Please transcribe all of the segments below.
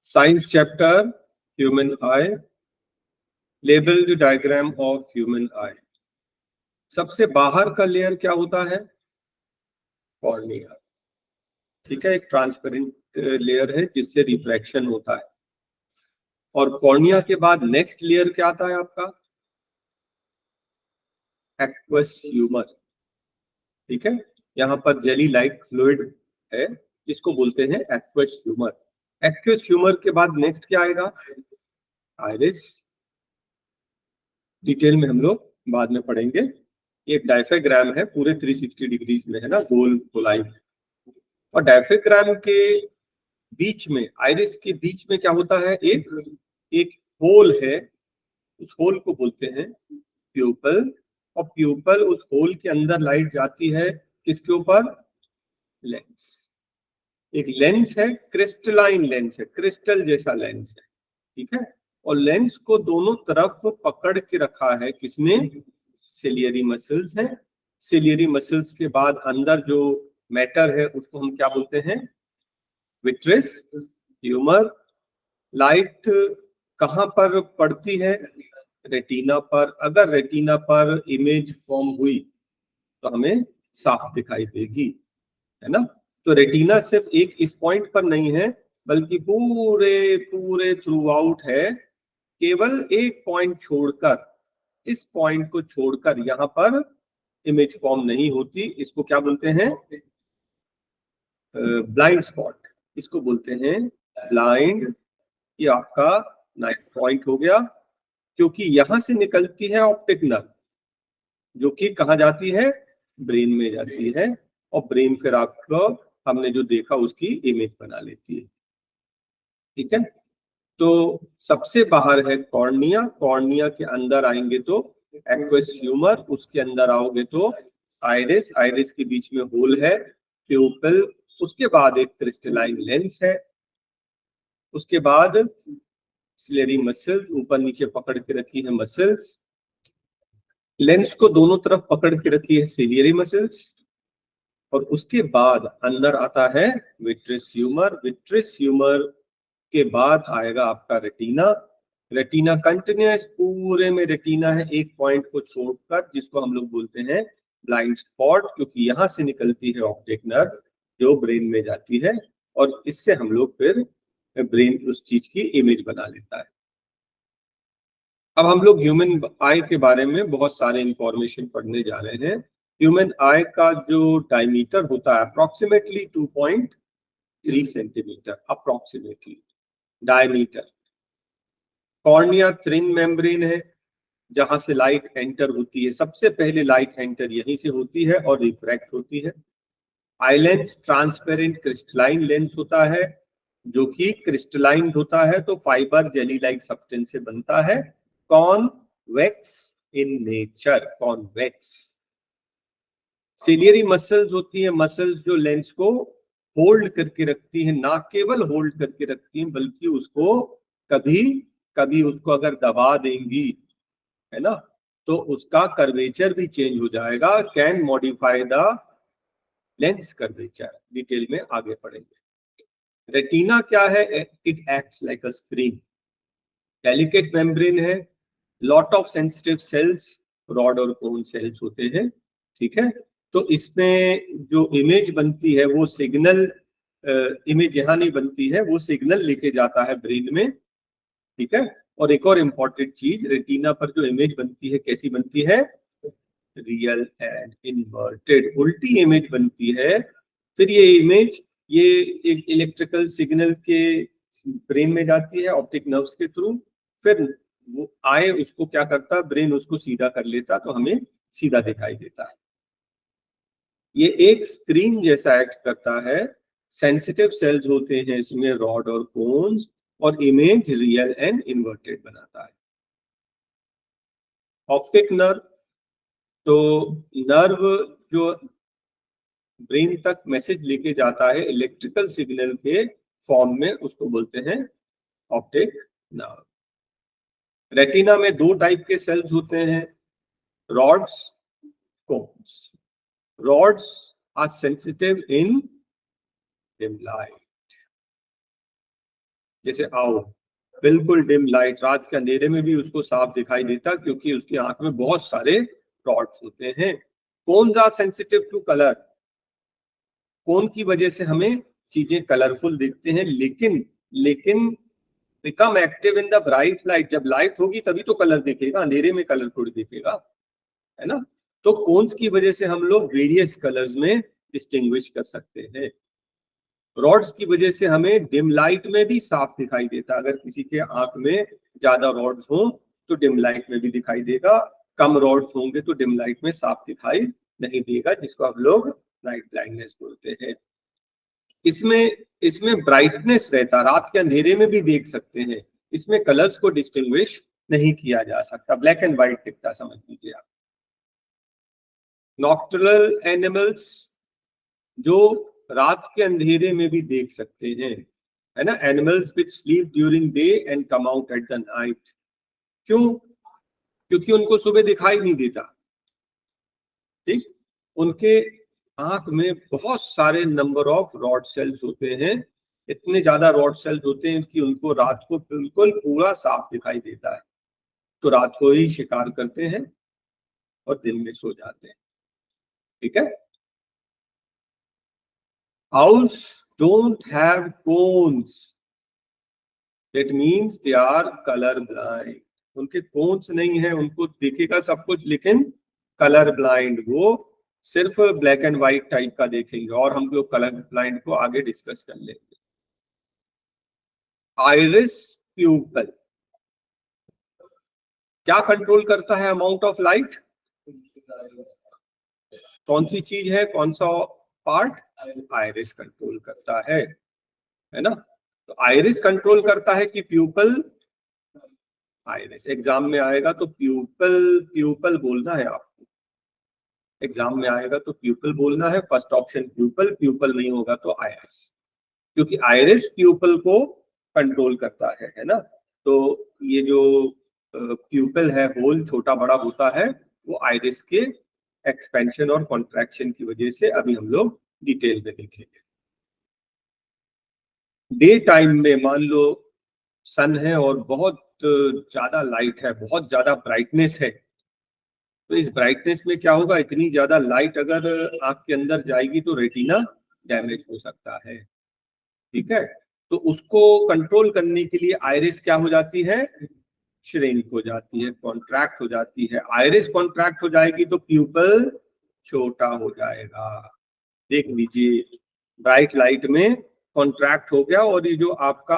Science chapter human I, label the diagram of human आई। सबसे बाहर का लेयर क्या होता है? कॉर्निया। ठीक है, एक ट्रांसपेरेंट लेयर है जिससे रिफ्रैक्शन होता है। और कॉर्निया के बाद नेक्स्ट लेयर क्या आता है आपका? Aqueous humour. ठीक है, यहाँ पर जेली लाइक फ्लूइड है जिसको बोलते हैं एक्वस ह्यूमर। एक्वस ह्यूमर के बाद नेक्स्ट क्या आएगा? आइरिस। डिटेल में हम लोग बाद में पढ़ेंगे। एक डायफ्राम है, पूरे 360 डिग्रीज में है ना, गोल गोलाई। और डायफ्राम के बीच में, आइरिस के बीच में क्या होता है? एक होल है, उस होल को बोलते हैं प्यूपल। और प्यूपल, उस होल के अंदर लाइट जाती है किसके ऊपर? लेंस। एक लेंस है, क्रिस्टलाइन लेंस है, क्रिस्टल जैसा लेंस है। ठीक है, और लेंस को दोनों तरफ पकड़ के रखा है किसने? सिलियरी मसल्स है। सिलियरी मसल्स के बाद अंदर जो मैटर है उसको हम क्या बोलते हैं? विट्रिस ह्यूमर। लाइट कहां पर पड़ती है? रेटिना पर। अगर रेटिना पर इमेज फॉर्म हुई तो हमें साफ दिखाई देगी, है ना। तो रेटिना सिर्फ एक इस पॉइंट पर नहीं है, बल्कि पूरे पूरे थ्रू आउट है। केवल एक पॉइंट छोड़कर, इस पॉइंट को छोड़कर यहाँ पर इमेज फॉर्म नहीं होती। इसको क्या बोलते हैं? Blind spot. इसको बोलते हैं ब्लाइंड। ये आपका 9 पॉइंट हो गया, क्योंकि यहां से निकलती है ऑप्टिक नर्व, जो कि कहाँ जाती है? ब्रेन में जाती है। और ब्रेन फिर आपको, हमने जो देखा उसकी इमेज बना लेती है। ठीक है, तो सबसे बाहर है कॉर्निया। कॉर्निया के अंदर आएंगे तो एक्वस ह्यूमर, उसके अंदर आओगे तो आइरिस। आइरिस के बीच में होल है, प्यूपिल। उसके बाद एक क्रिस्टलाइन लेंस है। उसके बाद सिलेरी मसल्स, ऊपर नीचे पकड़ के रखी है मसल्स। लेंस को दोनों तरफ पकड़ के रखी है सिलियरी मसल्स। और उसके बाद अंदर आता है विट्रिस ह्यूमर। विट्रिस ह्यूमर के बाद आएगा आपका रेटिना। रेटिना कंटिन्यूअस पूरे में रेटिना है, एक पॉइंट को छोड़कर, जिसको हम लोग बोलते हैं ब्लाइंड स्पॉट, क्योंकि यहां से निकलती है ऑप्टिक नर्व जो ब्रेन में जाती है। और इससे हम लोग फिर ब्रेन उस चीज की इमेज बना लेता है। अब हम लोग ह्यूमन आई के बारे में बहुत सारे इंफॉर्मेशन पढ़ने जा रहे हैं। ह्यूमन आई का जो डायमीटर होता है approximately 2.3 centimetre, approximately diameter. Cornea thin membrane है, जहां से लाइट एंटर होती है। सबसे पहले लाइट एंटर यहीं से होती है और रिफ्रैक्ट होती है। Eye lens transparent crystalline lens होता है, जो कि क्रिस्टलाइन होता है तो फाइबर जेली लाइक सब्सटेंस से बनता है। Convex in nature, convex. Ciliary muscles होती है, मसल्स जो लेंस को होल्ड करके रखती है। ना केवल होल्ड करके रखती है, बल्कि उसको कभी कभी उसको अगर दबा देंगी, है ना, तो उसका कर्वेचर भी चेंज हो जाएगा। Can modify the lens curvature. Detail में आगे पढ़ेंगे। रेटिना क्या है? It acts like a screen. Delicate membrane है, lot of sensitive cells, rod और कोन सेल्स होते हैं। ठीक है, तो इसमें जो इमेज बनती है वो सिग्नल, इमेज यहाँ नहीं बनती है, वो सिग्नल लेके जाता है ब्रेन में। ठीक है, और एक और इम्पॉर्टेंट चीज, रेटिना पर जो इमेज बनती है कैसी बनती है? रियल एंड इन्वर्टेड, उल्टी इमेज बनती है। फिर ये इमेज, ये एक इलेक्ट्रिकल सिग्नल के ब्रेन में जाती है ऑप्टिक नर्व्स के थ्रू। फिर वो आए, उसको क्या करता? ब्रेन उसको सीधा कर लेता, तो हमें सीधा दिखाई देता है। ये एक स्क्रीन जैसा एक्ट करता है। सेंसिटिव सेल्स होते हैं इसमें, रॉड और कोन्स, और इमेज रियल एंड इन्वर्टेड बनाता है। ऑप्टिक नर्व, तो नर्व जो ब्रेन तक मैसेज लेके जाता है इलेक्ट्रिकल सिग्नल के फॉर्म में, उसको बोलते हैं ऑप्टिक नर्व। रेटिना में दो टाइप के सेल्स होते हैं, rods, cones. rods are sensitive in dim light. जैसे आओ, बिल्कुल डिम लाइट, रात के अंधेरे में भी उसको साफ दिखाई देता क्योंकि उसकी आंख में बहुत सारे रॉड्स होते हैं। Cones are sensitive to colour, cone की वजह से हमें चीजें कलरफुल दिखते हैं, लेकिन become active in the bright light, जब लाइट होगी तभी तो कलर दिखेगा, अंधेरे में कलर थोड़ी दिखेगा, है ना। तो कोन्स की वजह से हम लोग वेरियस कलर्स में डिस्टिंग्विश कर सकते हैं। रॉड्स की वजह से हमें डिम लाइट में भी साफ दिखाई देता, अगर किसी के आंख में ज्यादा रॉड्स हो तो डिम लाइट में भी दिखाई देगा, कम रॉड्स होंगे तो डिम लाइट में साफ दिखाई नहीं देगा, जिसको हम लोग नाइट ब्लाइंडनेस बोलते हैं। इसमें ब्राइटनेस रहता, रात के अंधेरे में भी देख सकते हैं, इसमें कलर्स को डिस्टिंग्विश नहीं किया जा सकता, ब्लैक एंड व्हाइट दिखता, समझ लीजिए आप। नॉक्टर्नल एनिमल्स जो रात के अंधेरे में भी देख सकते हैं, है ना, animals which sleep during day and come out at the night. क्यों? क्योंकि उनको सुबह दिखाई नहीं देता, ठीक, उनके आंख में बहुत सारे नंबर ऑफ रॉड सेल्स होते हैं, इतने ज्यादा रॉड सेल्स होते हैं कि उनको रात को बिल्कुल पूरा साफ दिखाई देता है, तो रात को ही शिकार करते हैं और दिन में सो जाते हैं, ठीक है। Owls don't have cones. That means they are color blind. उनके कोन्स नहीं है, उनको दिखेगा सब कुछ लेकिन कलर ब्लाइंड, वो सिर्फ ब्लैक एंड व्हाइट टाइप का देखेंगे, और हम लोग कलर ब्लाइंड को आगे डिस्कस कर लेंगे। आइरिस प्यूपल क्या कंट्रोल करता है अमाउंट ऑफ लाइट? कौन सी चीज है, कौन सा पार्ट? आइरिस कंट्रोल करता है ना। तो आइरिस कंट्रोल करता है कि प्यूपल? आइरिस एग्जाम में आएगा तो प्यूपल बोलना है आपको, एग्जाम में आएगा तो प्यूपल बोलना है, फर्स्ट ऑप्शन प्यूपल नहीं होगा तो आइरिस, क्योंकि आइरिस प्यूपल को कंट्रोल करता है ना। तो ये जो प्यूपल है, होल छोटा बड़ा होता है, वो आइरिस के एक्सपेंशन और कॉन्ट्रैक्शन की वजह से अभी हम लोग डिटेल में देखेंगे। डे टाइम में मान लो सन है और बहुत ज्यादा लाइट है, बहुत ज्यादा ब्राइटनेस है, तो इस ब्राइटनेस में क्या होगा, इतनी ज्यादा लाइट अगर आंख के अंदर जाएगी तो रेटिना डैमेज हो सकता है, ठीक है। तो उसको कंट्रोल करने के लिए आइरिस क्या हो जाती है, श्रिंक हो जाती है, कॉन्ट्रैक्ट हो जाती है। आइरिस कॉन्ट्रैक्ट हो जाएगी तो प्यूपल छोटा हो जाएगा, देख लीजिए ब्राइट लाइट में कॉन्ट्रैक्ट हो गया, और ये जो आपका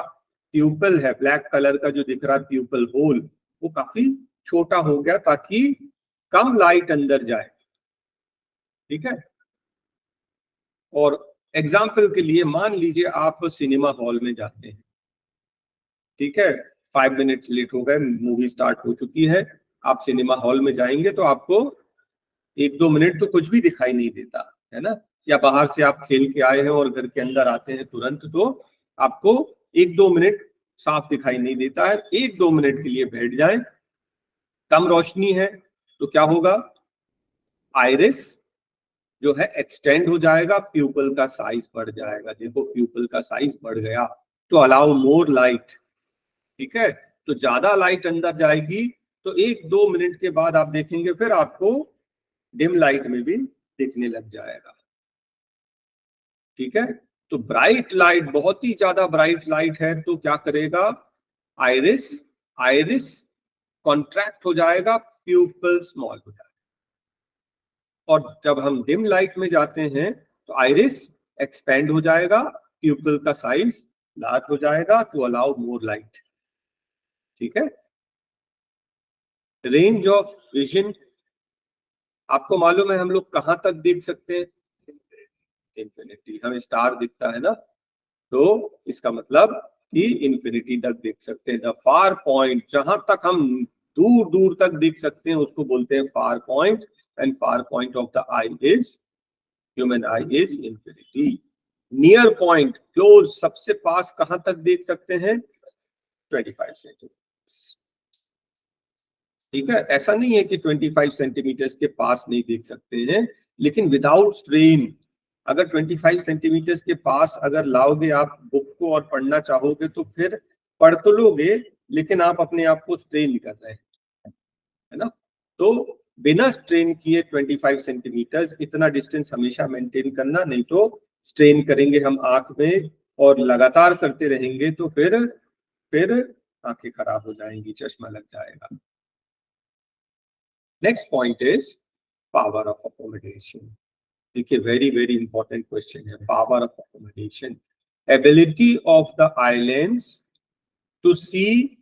प्यूपल है ब्लैक कलर का जो दिख रहा है प्यूपल होल, वो काफी छोटा हो गया ताकि कम लाइट अंदर जाए, ठीक है। और एग्जाम्पल के लिए मान लीजिए आप सिनेमा हॉल में जाते हैं, ठीक है, 5 मिनट्स लेट हो गए, मूवी स्टार्ट हो चुकी है, आप सिनेमा हॉल में जाएंगे तो आपको 1-2 मिनट तो कुछ भी दिखाई नहीं देता, है ना। या बाहर से आप खेल के आए हैं और घर के अंदर आते हैं तुरंत, तो आपको 1-2 मिनट साफ दिखाई नहीं देता है। 1-2 मिनट के लिए बैठ जाएं, कम रोशनी है तो क्या होगा, आइरिस जो है एक्सटेंड हो जाएगा, प्यूपल का साइज बढ़ जाएगा, देखो प्यूपल का साइज बढ़ गया, तो अलाउ मोर लाइट, ठीक है। तो ज्यादा लाइट अंदर जाएगी तो 1-2 मिनट के बाद आप देखेंगे फिर आपको डिम लाइट में भी दिखने लग जाएगा, ठीक है। तो ब्राइट लाइट, बहुत ही ज्यादा ब्राइट लाइट है तो क्या करेगा, आइरिस कॉन्ट्रैक्ट हो जाएगा, प्यूपल स्मॉल हो जाएगा, और जब हम डिम लाइट में जाते हैं तो आइरिस एक्सपेंड हो जाएगा, प्यूपल का साइज लार्ज हो जाएगा टू अलाउ मोर लाइट, ठीक है। रेंज ऑफ विजन, आपको मालूम है हम लोग कहां तक देख सकते हैं, इंफिनिटी, हमें स्टार दिखता है ना, तो इसका मतलब कि इंफिनिटी तक देख सकते हैं। द फार पॉइंट, जहां तक हम दूर दूर तक देख सकते हैं उसको बोलते हैं far point, and far point of the I is, human I is infinity. Near point, close, सबसे पास कहां तक देख सकते हैं, 25 सेंटीमीटर, ठीक है। ऐसा नहीं है कि 25 सेंटीमीटर के पास नहीं देख सकते हैं, लेकिन विदाउट स्ट्रेन, अगर 25 सेंटीमीटर के पास अगर लाओगे आप बुक को और पढ़ना चाहोगे तो फिर पढ़ तो लोगे लेकिन आप अपने आप को स्ट्रेन कर रहे हैं, है ना। तो बिना स्ट्रेन किए 25 सेंटीमीटर इतना डिस्टेंस हमेशा मेंटेन करना, नहीं तो स्ट्रेन करेंगे हम आंख में और लगातार करते रहेंगे तो फिर आंखें खराब हो जाएंगी, चश्मा लग जाएगा। Next point is power of accommodation. देखिए वेरी वेरी इंपॉर्टेंट क्वेश्चन है, power of accommodation. Ability of the islands to see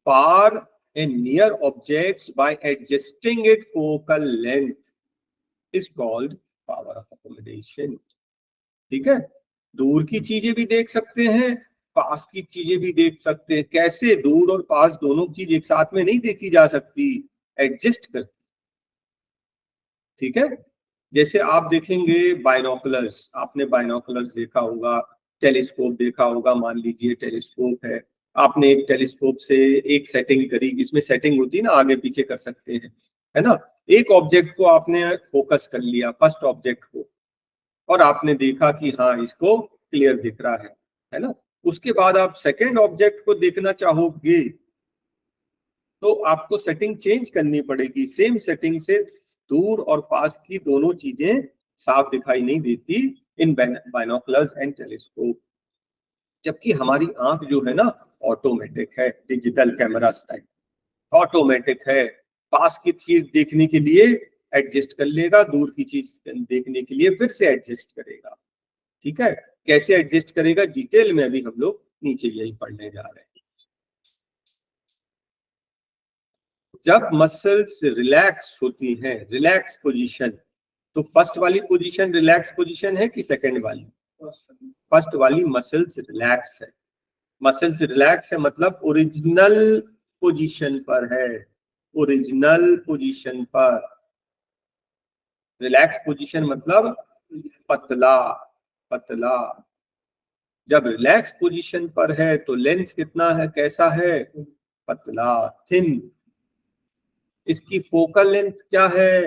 far and near objects by adjusting its focal length is called power of accommodation। ठीक है, दूर की चीजें भी देख सकते हैं, पास की चीजें भी देख सकते हैं। कैसे? दूर और पास दोनों चीज एक साथ में नहीं देखी जा सकती, एडजस्ट कर। ठीक है, जैसे आप देखेंगे बाइनोकुलर्स, आपने बाइनोकुलर्स देखा होगा, टेलीस्कोप देखा होगा। मान लीजिए टेलीस्कोप है, आपने एक टेलीस्कोप से एक सेटिंग करी, इसमें सेटिंग होती है ना, आगे पीछे कर सकते हैं, है ना। एक ऑब्जेक्ट को आपने फोकस कर लिया, फर्स्ट ऑब्जेक्ट को, और आपने देखा कि हाँ इसको क्लियर दिख रहा है ना। उसके बाद आप सेकेंड ऑब्जेक्ट को देखना चाहोगे तो आपको सेटिंग चेंज करनी पड़ेगी। सेम सेटिंग से दूर और पास की दोनों चीजें साफ दिखाई नहीं देती इन बाइनोकुलर्स एंड टेलीस्कोप। जबकि हमारी आंख जो है ना ऑटोमेटिक है, डिजिटल कैमरा टाइप ऑटोमेटिक है। पास की चीज देखने के लिए एडजस्ट कर लेगा, दूर की चीज देखने के लिए फिर से एडजस्ट करेगा। ठीक है, कैसे एडजस्ट करेगा डिटेल में अभी हम लोग नीचे यही पढ़ने जा रहे हैं। जब मसल्स रिलैक्स होती हैं, रिलैक्स पोजीशन, तो फर्स्ट वाली पोजीशन रिलैक्स पोजीशन है कि सेकंड वाली? फर्स्ट वाली मसल्स रिलैक्स है। मसल्स रिलैक्स है मतलब ओरिजिनल पोजीशन पर है, ओरिजिनल पोजीशन पर। रिलैक्स पोजीशन मतलब पतला पतला। जब रिलैक्स पोजीशन पर है तो लेंस कितना है, कैसा है? पतला, थिन। इसकी फोकल लेंथ क्या है?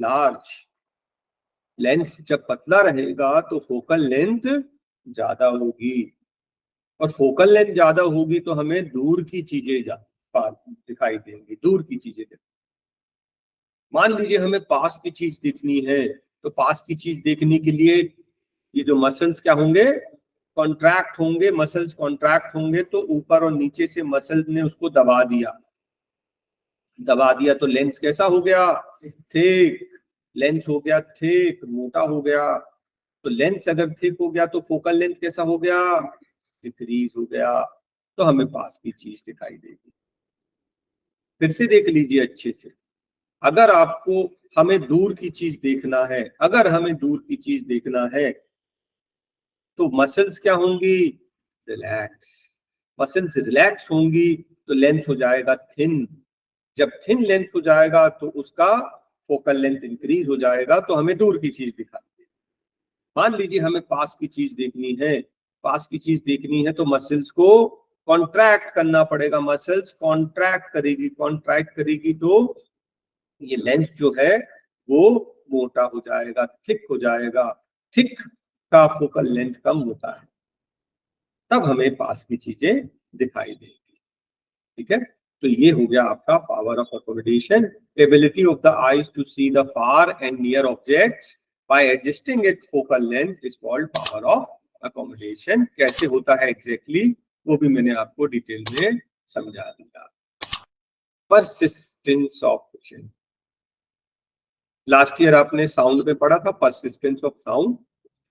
लार्ज। लेंस जब पतला रहेगा तो फोकल लेंथ ज्यादा होगी, और फोकल लेंथ ज्यादा होगी तो हमें दूर की चीजें दिखाई देंगी, दूर की चीजें दिखाई। मान लीजिए हमें पास की चीज देखनी है, तो पास की चीज देखने के लिए ये जो मसल्स क्या होंगे? कॉन्ट्रैक्ट होंगे। मसल्स कॉन्ट्रैक्ट होंगे तो ऊपर और नीचे से मसल्स ने उसको दबा दिया, दबा दिया तो लेंस कैसा हो गया? थिक। लेंस हो गया थिक, मोटा हो गया। तो लेंस अगर थिक हो गया तो फोकल लेंथ कैसा हो गया? डिक्रीज हो गया। तो हमें पास की चीज दिखाई देगी। फिर से देख लीजिए अच्छे से। अगर आपको हमें दूर की चीज देखना है, अगर हमें दूर की चीज देखना है तो मसल्स क्या होंगी? रिलैक्स। मसल्स रिलैक्स होंगी तो लेंथ हो जाएगा थिन। जब थिन लेंथ हो जाएगा तो उसका फोकल लेंथ इंक्रीज हो जाएगा, तो हमें दूर की चीज दिखाती है। मान लीजिए हमें पास की चीज देखनी है, पास की चीज देखनी है तो मसल्स को कॉन्ट्रैक्ट करना पड़ेगा। मसल्स कॉन्ट्रैक्ट करेगी तो ये लेंस जो है वो मोटा हो जाएगा, थिक हो जाएगा। थिक का फोकल लेंथ कम होता है, तब हमें पास की चीजें दिखाई देगी। ठीक है, तो ये हो गया आपका power of accommodation. Ability of the eyes to see the far and near objects by adjusting it focal length is called power of accommodation. कैसे होता है एग्जैक्टली वो भी मैंने आपको डिटेल में समझा दिया। Persistence of vision, last year आपने साउंड में पढ़ा था persistence of sound.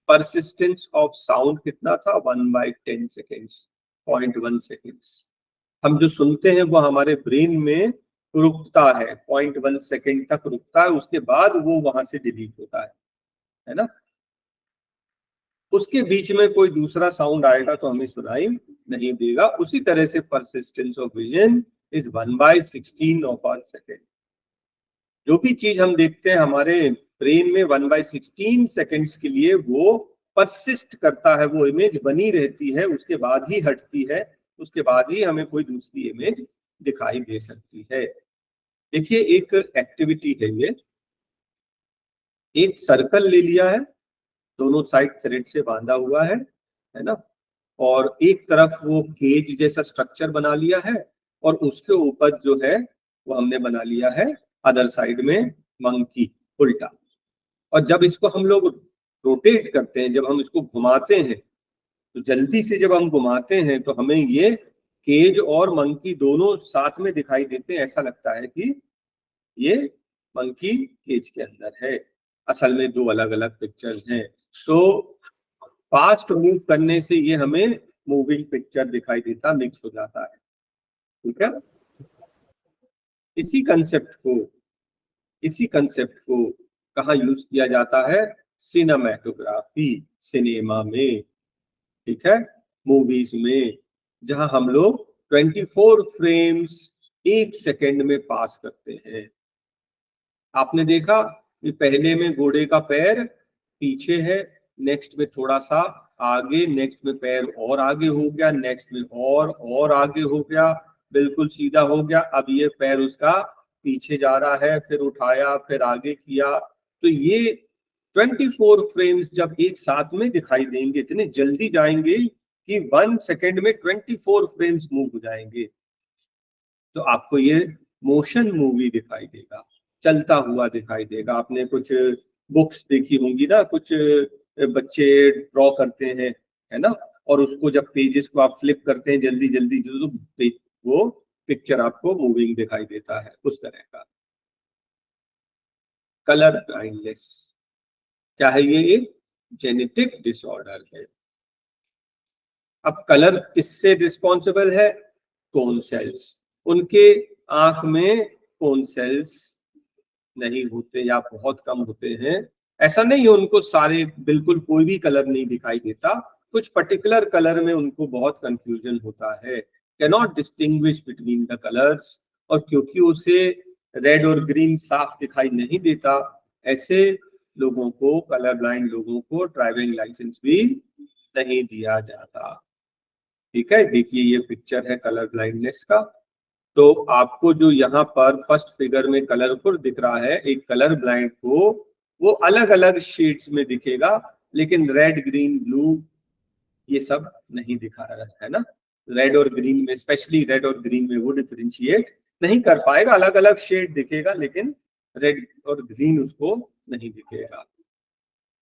Persistence of sound कितना था? 1/10 सेकेंड्स, 0.1 सेकेंड्स। हम जो सुनते हैं वो हमारे ब्रेन में रुकता है, 0.1 सेकेंड तक रुकता है, उसके बाद वो वहां से डिलीट होता है ना। उसके बीच में कोई दूसरा साउंड आएगा तो हमें सुनाई नहीं देगा। उसी तरह से persistence of vision is 1/16 of a second. जो भी चीज हम देखते हैं हमारे ब्रेन में 1/16 सेकेंड्स के लिए वो परसिस्ट करता है, वो इमेज बनी रहती है, उसके बाद ही हटती है, उसके बाद ही हमें कोई दूसरी इमेज दिखाई दे सकती है। देखिए एक एक्टिविटी है ये, एक सर्कल ले लिया है, दोनों साइड थ्रेड से बांधा हुआ है ना। और एक तरफ वो केज जैसा स्ट्रक्चर बना लिया है और उसके ऊपर जो है वो हमने बना लिया है अदर साइड में मंकी उल्टा। और जब इसको हम लोग रोटेट करते हैं, जब हम इसको घुमाते हैं, तो जल्दी से जब हम घुमाते हैं तो हमें ये केज और मंकी दोनों साथ में दिखाई देते हैं। ऐसा लगता है कि ये मंकी केज के अंदर है, असल में दो अलग अलग पिक्चर्स हैं। तो फास्ट मूव करने से ये हमें मूविंग पिक्चर दिखाई देता, मिक्स हो जाता है। ठीक है, इसी कंसेप्ट को कहाँ यूज किया जाता है? सिनेमेटोग्राफी, सिनेमा में। ठीक है, मूवीज में, जहां हम लोग 24 फ्रेम्स एक सेकेंड में पास करते हैं। आपने देखा कि पहले में घोड़े का पैर पीछे है, नेक्स्ट में थोड़ा सा आगे, नेक्स्ट में पैर और आगे हो गया, नेक्स्ट में और आगे हो गया, बिल्कुल सीधा हो गया। अब ये पैर उसका पीछे जा रहा है, फिर उठाया, फिर आगे किया। तो ये 24 फ्रेम्स जब एक साथ में दिखाई देंगे, इतने जल्दी जाएंगे कि 1 सेकेंड में 24 फ्रेम्स मूव हो जाएंगे, तो आपको ये मोशन मूवी दिखाई देगा, चलता हुआ दिखाई देगा। आपने कुछ बुक्स देखी होंगी ना, कुछ बच्चे ड्रॉ करते हैं, है ना, और उसको जब पेजेस को आप फ्लिप करते हैं जल्दी जल्दी तो वो पिक्चर आपको मूविंग दिखाई देता है, उस तरह का। कलर ब्लाइंडनेस क्या है? ये एक जेनेटिक डिसऑर्डर है। अब कलर किससे रिस्पॉन्सिबल है? Cone cells. उनके आंख में कोन सेल्स नहीं होते या बहुत कम होते हैं। ऐसा नहीं है उनको सारे, बिल्कुल कोई भी कलर नहीं दिखाई देता, कुछ पर्टिकुलर कलर में उनको बहुत कंफ्यूजन होता है, cannot distinguish between the colours. और क्योंकि उसे रेड और ग्रीन साफ दिखाई नहीं देता, ऐसे लोगों को, कलर ब्लाइंड लोगों को ड्राइविंग लाइसेंस भी नहीं दिया जाता। ठीक है, देखिए ये पिक्चर है कलर ब्लाइंडनेस का। तो आपको जो यहाँ पर फर्स्ट फिगर में कलरफुल दिख रहा है, एक कलर ब्लाइंड को वो अलग अलग शेड्स में दिखेगा, लेकिन रेड ग्रीन ब्लू ये सब नहीं दिखा रहा है ना। रेड और ग्रीन में, स्पेशली रेड और ग्रीन में वो डिफरेंशिएट नहीं कर पाएगा, अलग अलग शेड दिखेगा लेकिन रेड और ग्रीन उसको नहीं दिखेगा।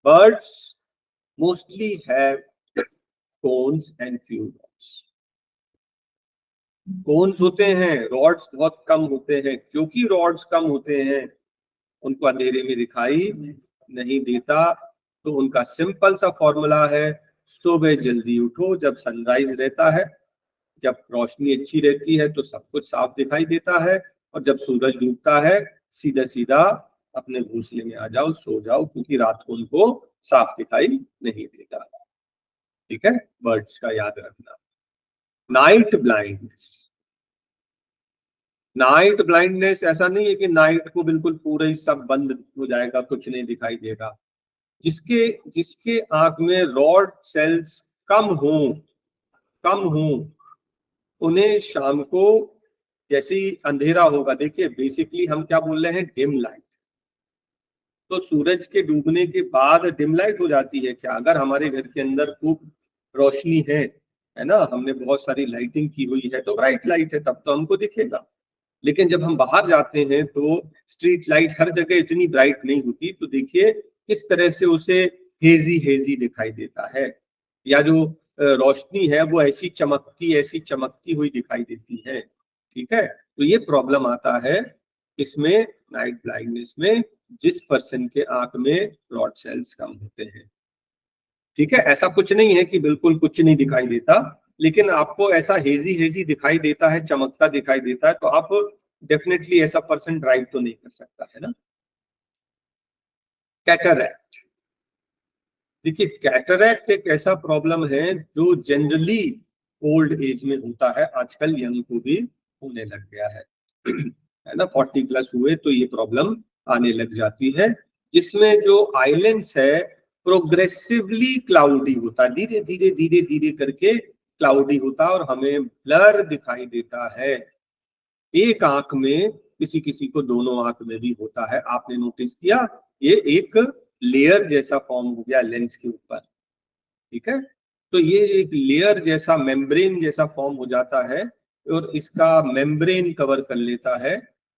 Birds mostly have cones and few rods. Cones होते हैं, रॉड्स बहुत कम होते हैं। क्योंकि रॉड्स कम होते हैं, उनको अंधेरे में दिखाई नहीं देता। तो उनका सिंपल सा फॉर्मूला है, सुबह जल्दी उठो जब सनराइज रहता है, जब रोशनी अच्छी रहती है तो सब कुछ साफ दिखाई देता है, और जब सूरज डूबता है सीधा सीधा अपने घोंसले में आ जाओ, सो जाओ, क्योंकि रात को उनको साफ दिखाई नहीं देता। ठीक है, बर्ड्स का याद रखना। Night blindness. नाइट ब्लाइंडनेस ऐसा नहीं है कि नाइट को बिल्कुल पूरा ही सब बंद हो जाएगा, कुछ नहीं दिखाई देगा। जिसके जिसके आंख में रॉड सेल्स कम हो, उन्हें शाम को जैसे ही अंधेरा होगा, देखिए बेसिकली हम क्या बोल रहे हैं, डिम लाइट। तो सूरज के डूबने के बाद डिम लाइट हो जाती है क्या? अगर हमारे घर के अंदर खूब रोशनी है ना, हमने बहुत सारी लाइटिंग की हुई है, तो ब्राइट लाइट है, तब तो हमको दिखेगा। लेकिन जब हम बाहर जाते हैं तो स्ट्रीट लाइट हर जगह इतनी ब्राइट नहीं होती, तो देखिए किस तरह से उसे हेजी दिखाई देता है, या जो रोशनी है वो ऐसी चमकती हुई दिखाई देती है। ठीक है, तो ये प्रॉब्लम आता है इसमें, नाइट ब्लाइंडनेस में, जिस पर्सन के आंख में रॉड सेल्स कम होते हैं। ठीक है, ऐसा कुछ नहीं है कि बिल्कुल कुछ नहीं दिखाई देता, लेकिन आपको ऐसा हेजी दिखाई देता है, चमकता दिखाई देता है, तो आप डेफिनेटली ऐसा पर्सन ड्राइव तो नहीं कर सकता है ना। कैटरैक्ट। देखिए कैटरैक्ट एक ऐसा प्रॉब्लम है जो जनरली ओल्ड एज में होता है, आजकल यंग को भी होने लग गया है है ना। 40 प्लस हुए तो ये प्रॉब्लम आने लग जाती है, जिसमें जो आइलेंस है प्रोग्रेसिवली क्लाउडी होता है, धीरे करके क्लाउडी होता है और हमें ब्लर दिखाई देता है। एक आंख में, किसी किसी को दोनों आंख में भी होता है। आपने नोटिस किया, ये एक लेयर जैसा फॉर्म हो गया लेंस के ऊपर। ठीक है, तो ये एक लेयर जैसा, मेम्ब्रेन जैसा फॉर्म हो जाता है और इसका मेम्ब्रेन कवर कर लेता है,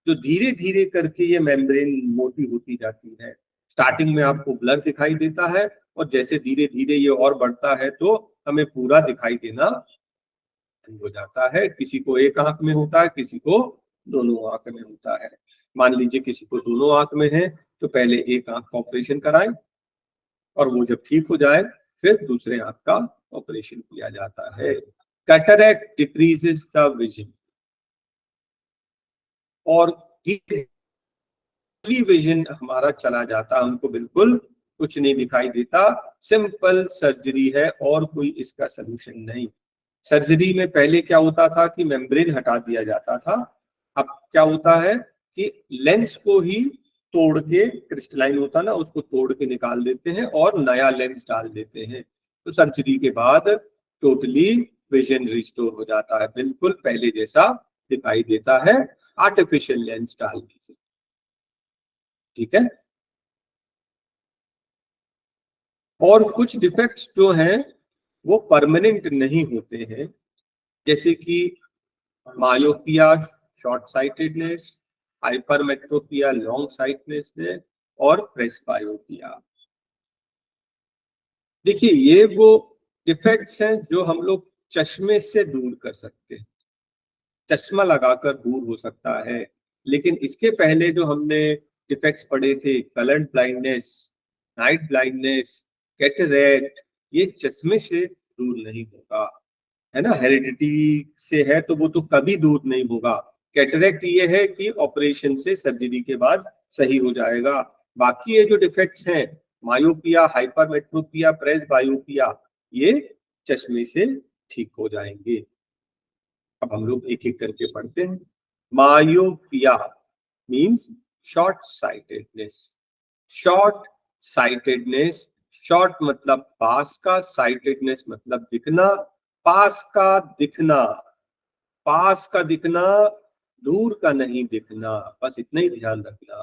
जो धीरे धीरे करके ये मेम्ब्रेन मोटी होती जाती है। स्टार्टिंग में आपको ब्लर दिखाई देता है और जैसे धीरे धीरे ये और बढ़ता है तो हमें पूरा दिखाई देना हो जाता है। किसी को एक आंख में होता है, किसी को दोनों आंख में होता है। मान लीजिए किसी को दोनों आंख में है तो पहले एक आंख का ऑपरेशन कराएं और वो जब ठीक हो जाए फिर दूसरे आंख का ऑपरेशन किया जाता है। कैटरैक्ट डिक्रीजेस द विजन और विजन हमारा चला जाता, हमको बिल्कुल कुछ नहीं दिखाई देता। सिंपल सर्जरी है और कोई इसका सोल्यूशन नहीं। सर्जरी में पहले क्या होता था कि मेम्ब्रेन हटा दिया जाता था, अब क्या होता है कि लेंस को ही तोड़ के, क्रिस्टलाइन होता ना, उसको तोड़ के निकाल देते हैं और नया लेंस डाल देते हैं। तो सर्जरी के बाद टोटली विजन रिस्टोर हो जाता है, बिल्कुल पहले जैसा दिखाई देता है आर्टिफिशियल लेंस डालने से। ठीक है। और कुछ डिफेक्ट्स जो हैं वो परमानेंट नहीं होते हैं, जैसे कि myopia, short sightedness, hypermetropia, long sightedness और प्रेसबायोपिया। देखिए ये वो डिफेक्ट्स हैं जो हम लोग चश्मे से दूर कर सकते हैं, चश्मा लगाकर दूर हो सकता है। लेकिन इसके पहले जो हमने डिफेक्ट्स पढ़े थे, colour blindness, night blindness, cataract, ये चश्मे से दूर नहीं होगा, है ना। हेरिडिटी से है तो वो तो कभी दूर नहीं होगा। कैटरैक्ट ये है कि ऑपरेशन से, सर्जरी के बाद सही हो जाएगा। बाकी ये जो डिफेक्ट्स हैं, मायोपिया, हाइपरमेट्रोपिया, प्रेसबायोपिया, ये चश्मे से ठीक हो जाएंगे। अब हम लोग एक एक करके पढ़ते हैं। Myopia means short sightedness. Short sightedness, short मतलब पास का, साइटेडनेस मतलब दिखना। पास का दिखना, पास का दिखना, दूर का नहीं दिखना, बस इतना ही ध्यान रखना।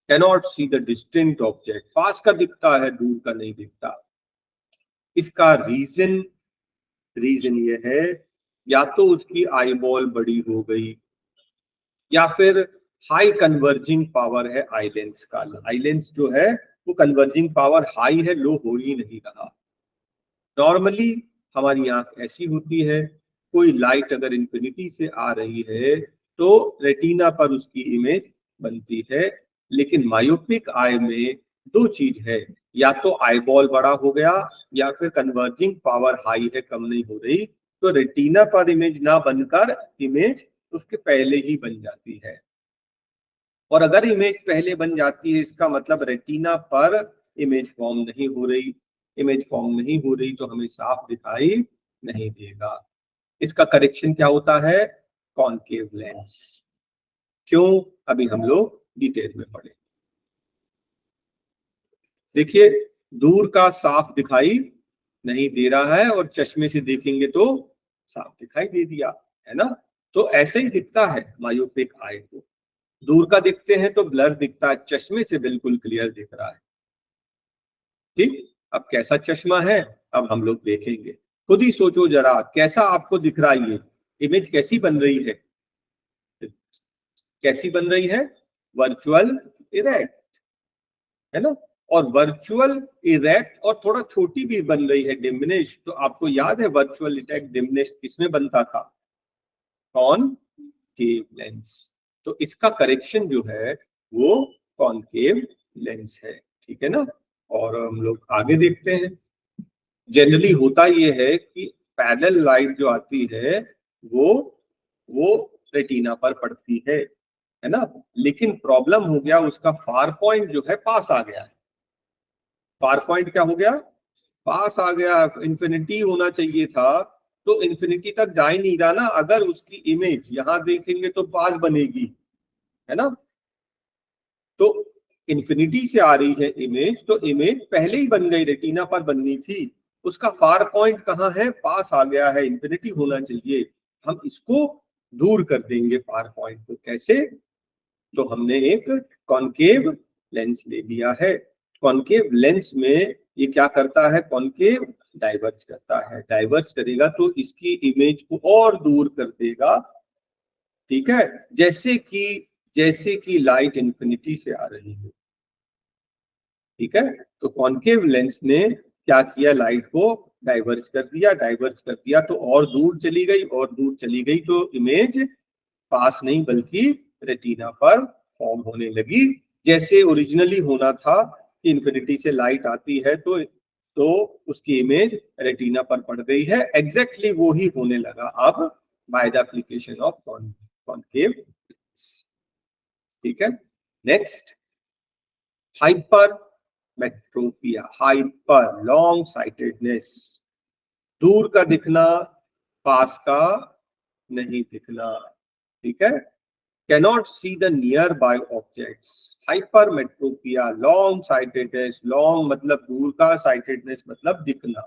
Cannot see the distinct object, पास का दिखता है, दूर का नहीं दिखता। इसका रीजन ये है, या तो उसकी आईबॉल बड़ी हो गई, या फिर हाई कन्वर्जिंग पावर है आई लेंस का। आई लेंस जो है वो कन्वर्जिंग पावर हाई है, लो हो ही नहीं रहा। नॉर्मली हमारी आंख ऐसी होती है, कोई लाइट अगर इन्फिनिटी से आ रही है तो रेटिना पर उसकी इमेज बनती है। लेकिन मायोपिक आई में दो चीज है, या तो आईबॉल बड़ा हो गया या फिर कन्वर्जिंग पावर हाई है, कम नहीं हो रही, तो रेटिना पर इमेज ना बनकर इमेज उसके पहले ही बन जाती है। और अगर इमेज पहले बन जाती है इसका मतलब रेटिना पर इमेज फॉर्म नहीं हो रही। इमेज फॉर्म नहीं हो रही तो हमें साफ दिखाई नहीं देगा। इसका करेक्शन क्या होता है? Concave lens. क्यों? अभी हम लोग डिटेल में पढ़े। देखिए दूर का साफ दिखाई नहीं दे रहा है और चश्मे से देखेंगे तो साफ दिखाई दे दिया, है ना। तो ऐसे ही दिखता है मायोपिक आई को। दूर का दिखते हैं तो ब्लर दिखता है, चश्मे से बिल्कुल क्लियर दिख रहा है। ठीक, अब कैसा चश्मा है अब हम लोग देखेंगे। खुद ही सोचो जरा, कैसा आपको दिख रहा है? ये इमेज कैसी बन रही है? कैसी बन रही है? वर्चुअल इरेक्ट, है ना। और वर्चुअल इरेक्ट और थोड़ा छोटी भी बन रही है, डिमिनिश। तो आपको याद है वर्चुअल इरेक्ट डिमिनिश किसमें बनता था? Concave lens. तो इसका करेक्शन जो है वो कॉनकेव लेंस है, ठीक है ना। और हम लोग आगे देखते हैं। जनरली होता ये है कि पैरेलल लाइट जो आती है वो वो रेटिना पर पड़ती है ना। लेकिन प्रॉब्लम हो गया, उसका फार पॉइंट जो है पास आ गया है। फार पॉइंट क्या हो गया? पास आ गया। इन्फिनिटी होना चाहिए था तो इन्फिनिटी तक जा ही नहीं रहा ना। अगर उसकी इमेज यहां देखेंगे तो पास बनेगी, है ना। तो इन्फिनिटी से आ रही है इमेज, तो इमेज पहले ही बन गई, रेटिना पर बननी थी। उसका फार पॉइंट कहाँ है? पास आ गया है, इन्फिनिटी होना चाहिए। हम इसको दूर कर देंगे फार पॉइंट को। कैसे? तो हमने एक कॉनकेव लेंस ले लिया है। कॉनकेव लेंस में ये क्या करता है? कॉनकेव डाइवर्ज करता है। डाइवर्ज करेगा तो इसकी इमेज को और दूर कर देगा, ठीक है, जैसे कि लाइट इंफिनिटी से आ रही है, ठीक है। तो कॉन्केव लेंस ने क्या किया, लाइट को डाइवर्ज कर दिया, डाइवर्ज कर दिया तो और दूर चली गई, और दूर चली गई तो इमेज पास नहीं बल्कि रेटिना पर फॉर्म होने लगी, जैसे ओरिजिनली होना था कि इंफिनिटी से लाइट आती है तो उसकी इमेज रेटिना पर पड़ गई है। एग्जैक्टली वो ही होने लगा अब by the application of concave, ठीक है। Next, hypermetropia, hyper long sightedness, दूर का दिखना, पास का नहीं दिखना, ठीक है। cannot see the nearby objects, hypermetropia, long sightedness, long मतलब दूर का, sightedness मतलब दिखना,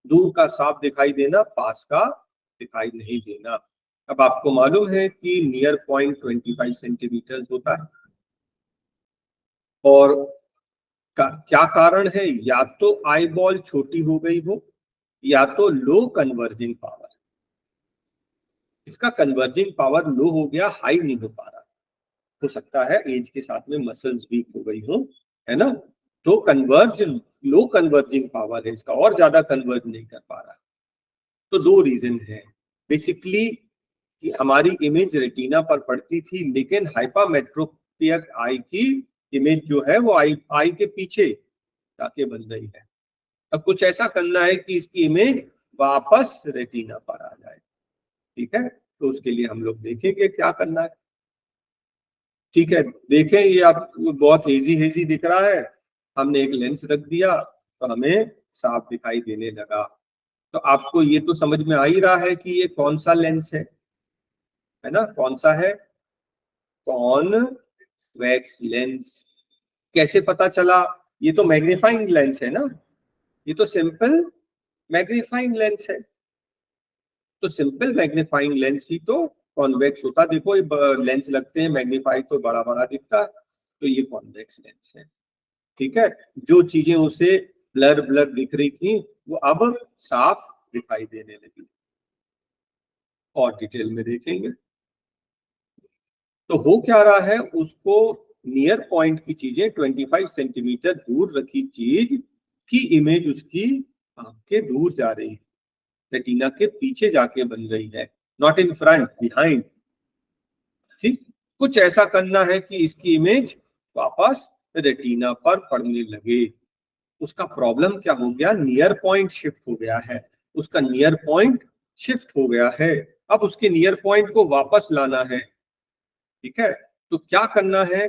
दूर का साफ दिखाई देना, पास का दिखाई नहीं देना। अब आपको मालूम है कि नियर पॉइंट 25 सेंटीमीटर होता है, और क्या कारण है, या तो आई बॉल छोटी हो गई हो, या तो लो कन्वर्जिंग पावर, इसका कन्वर्जिंग पावर लो हो गया, हाई नहीं हो पा रहा, हो सकता है एज के साथ में मसल्स वीक हो गई हो, है ना। तो लो कन्वर्जिंग पावर है इसका, और ज्यादा कन्वर्ज नहीं कर पा रहा। तो दो रीजन है बेसिकली, कि हमारी इमेज रेटिना पर पड़ती थी, लेकिन हाइपरमेट्रोपिक आई की इमेज जो है वो आई के पीछे जाके बन रही है। अब कुछ ऐसा करना है कि इसकी इमेज वापस रेटिना पर आ जाए, ठीक है। तो उसके लिए हम लोग देखेंगे क्या करना है, ठीक है। देखें, ये आप बहुत हेजी दिख रहा है, हमने एक लेंस रख दिया तो हमें साफ दिखाई देने लगा। तो आपको ये तो समझ में आ ही रहा है कि ये कौन सा लेंस है ना, कौन सा है, कॉन्वेक्स लेंस। कैसे पता चला, ये तो मैग्नीफाइंग लेंस है ना, ये तो सिंपल मैग्नीफाइंग लेंस है, तो सिंपल मैग्नीफाइंग लेंस ही तो कॉन्वेक्स होता। देखो ये लेंस लगते हैं मैग्नीफाई तो बड़ा बड़ा दिखता, तो ये कॉन्वेक्स लेंस है, ठीक है। जो चीजें उसे ब्लर दिख रही थी वो अब साफ दिखाई देने लगी, और डिटेल में देखेंगे। तो हो क्या रहा है, उसको नियर पॉइंट की चीजें 25 सेंटीमीटर दूर रखी चीज की इमेज उसकी आंख के दूर जा रही है, रेटिना के पीछे जाके बन रही है, नॉट इन फ्रंट, बिहाइंड, ठीक। कुछ ऐसा करना है कि इसकी इमेज वापस रेटिना पर पड़ने लगे। उसका प्रॉब्लम क्या हो गया, नियर पॉइंट शिफ्ट हो गया है, उसका नियर पॉइंट शिफ्ट हो गया है। अब उसके नियर पॉइंट को वापस लाना है, ठीक है। तो क्या करना है,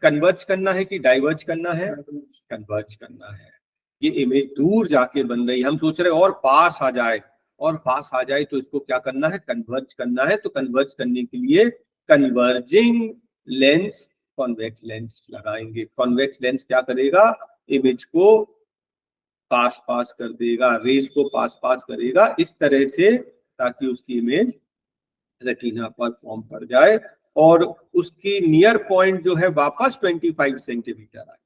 कन्वर्ज करना है कि डाइवर्ज करना है, कन्वर्ज करना है। ये इमेज दूर जाके बन रही है, हम सोच रहे और पास आ जाए, और पास आ जाए तो इसको क्या करना है, कन्वर्ज करना है। तो कन्वर्ज करने के लिए कन्वर्जिंग लेंस, कॉन्वेक्स लेंस लगाएंगे। कॉन्वेक्स लेंस क्या करेगा, इमेज को पास कर देगा, रेज को पास करेगा इस तरह से, ताकि उसकी इमेज रेटिना पर फॉर्म पड़ जाए, और उसकी नियर पॉइंट जो है वापस 25 सेंटीमीटर आए,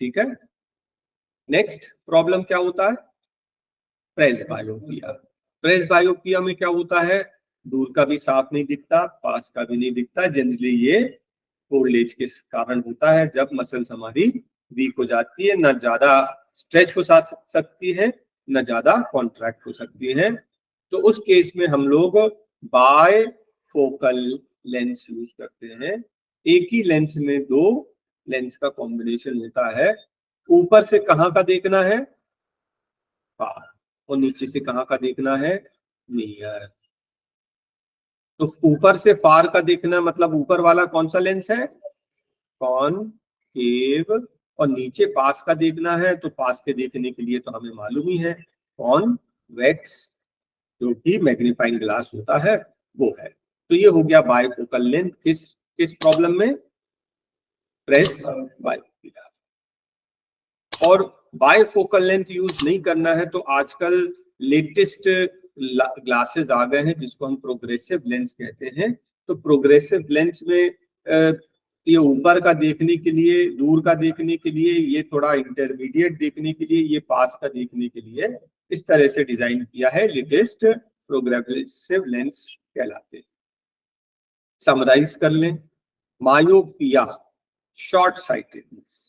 ठीक है। नेक्स्ट प्रॉब्लम क्या होता है, प्रेसबायोपिया। प्रेसबायोपिया में क्या होता है, दूर का भी साफ नहीं दिखता, पास का भी नहीं दिखता। जनरली ये ओल्ड एज के कारण होता है, जब मसल्स हमारी वीक हो जाती है, ना ज्यादा स्ट्रेच हो सकती है, ना ज्यादा कॉन्ट्रैक्ट हो सकती है। तो उस केस में हम लोग बाय फोकल लेंस यूज करते हैं। एक ही लेंस में दो लेंस का कॉम्बिनेशन होता है। ऊपर से कहाँ का देखना है, फार, और नीचे से कहाँ का देखना है, नियर। तो ऊपर से फार का देखना मतलब ऊपर वाला कौन सा लेंस है, कॉनकेव, और नीचे पास का देखना है, तो पास के देखने के लिए तो हमें मालूम ही है कॉन्वेक्स, जो कि मैग्नीफाइंग ग्लास होता है वो है। तो ये हो गया बायफोकल लेंथ, किस प्रॉब्लम में, प्रेस बायोपिया। और बायफोकल लेंथ यूज नहीं करना है तो आजकल लेटेस्ट ग्लासेस आ गए हैं जिसको हम प्रोग्रेसिव लेंस कहते हैं। तो प्रोग्रेसिव लेंस में ये ऊपर का देखने के लिए, दूर का देखने के लिए, ये थोड़ा इंटरमीडिएट देखने के लिए, ये पास का देखने के लिए इस तरह से डिजाइन किया है। लेटेस्ट प्रोग्रेसिव लेंस कहलाते हैं। समराइज कर लें, मायोपिया शॉर्ट साइटेडनेस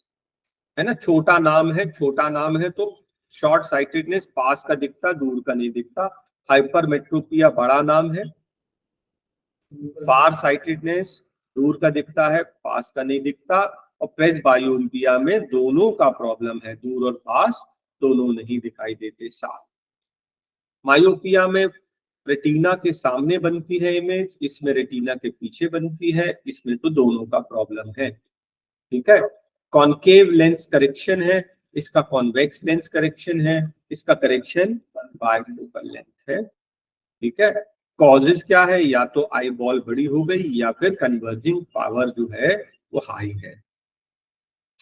है ना, छोटा नाम है तो शॉर्ट साइटेडनेस, पास का दिखता दूर का नहीं दिखता। हाइपरमेट्रोपिया बड़ा नाम है। फार साइटेडनेस, दूर का दिखता है पास का नहीं दिखता। और प्रेसबायोपिया में दोनों का प्रॉब्लम है, दूर और पास दोनों नहीं दिखाई देते साफ। मायोपिया में रेटिना के सामने बनती है इमेज, इसमें रेटिना के पीछे बनती है, इसमें तो दोनों का प्रॉब्लम है। ठीक है। कॉनकेव लेंस करेक्शन है, इसका कॉन्वेक्स लेंस करेक्शन है, इसका करेक्शन बाइफोकल लेंस है। ठीक है। कॉजेज क्या है, या तो आई बॉल बड़ी हो गई या फिर कन्वर्जिंग पावर जो है वो हाई है।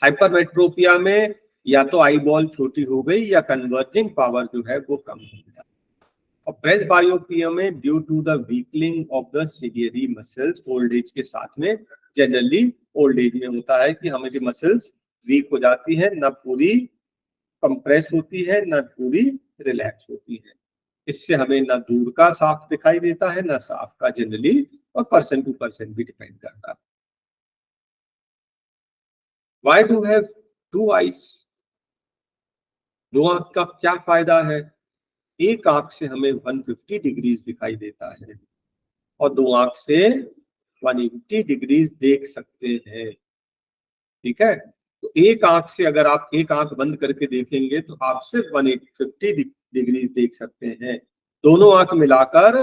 हाइपरमेट्रोपिया में या तो आई बॉल छोटी हो गई या कन्वर्जिंग पावर जो है वो कम हो गया। और प्रेसबायोपिया में due to the weakening of the ciliary muscles, old age के साथ में जनरली ओल्ड एज में होता है कि हमारी मसल्स वीक हो जाती है, ना पूरी कंप्रेस होती है ना पूरी रिलैक्स होती है। इससे हमें ना दूर का साफ दिखाई देता है ना साफ का जनरली, और पर्सन टू पर्सन भी डिपेंड करता है। Why do have two eyes? दो आंख का क्या फायदा है? एक आंख से हमें 150 डिग्रीज दिखाई देता है और दो आंख से 180 डिग्रीज देख सकते हैं। ठीक है। तो एक आंख से अगर आप एक आंख बंद करके देखेंगे तो आप सिर्फ 150 डिग्रीज देख सकते हैं। दोनों आंख मिलाकर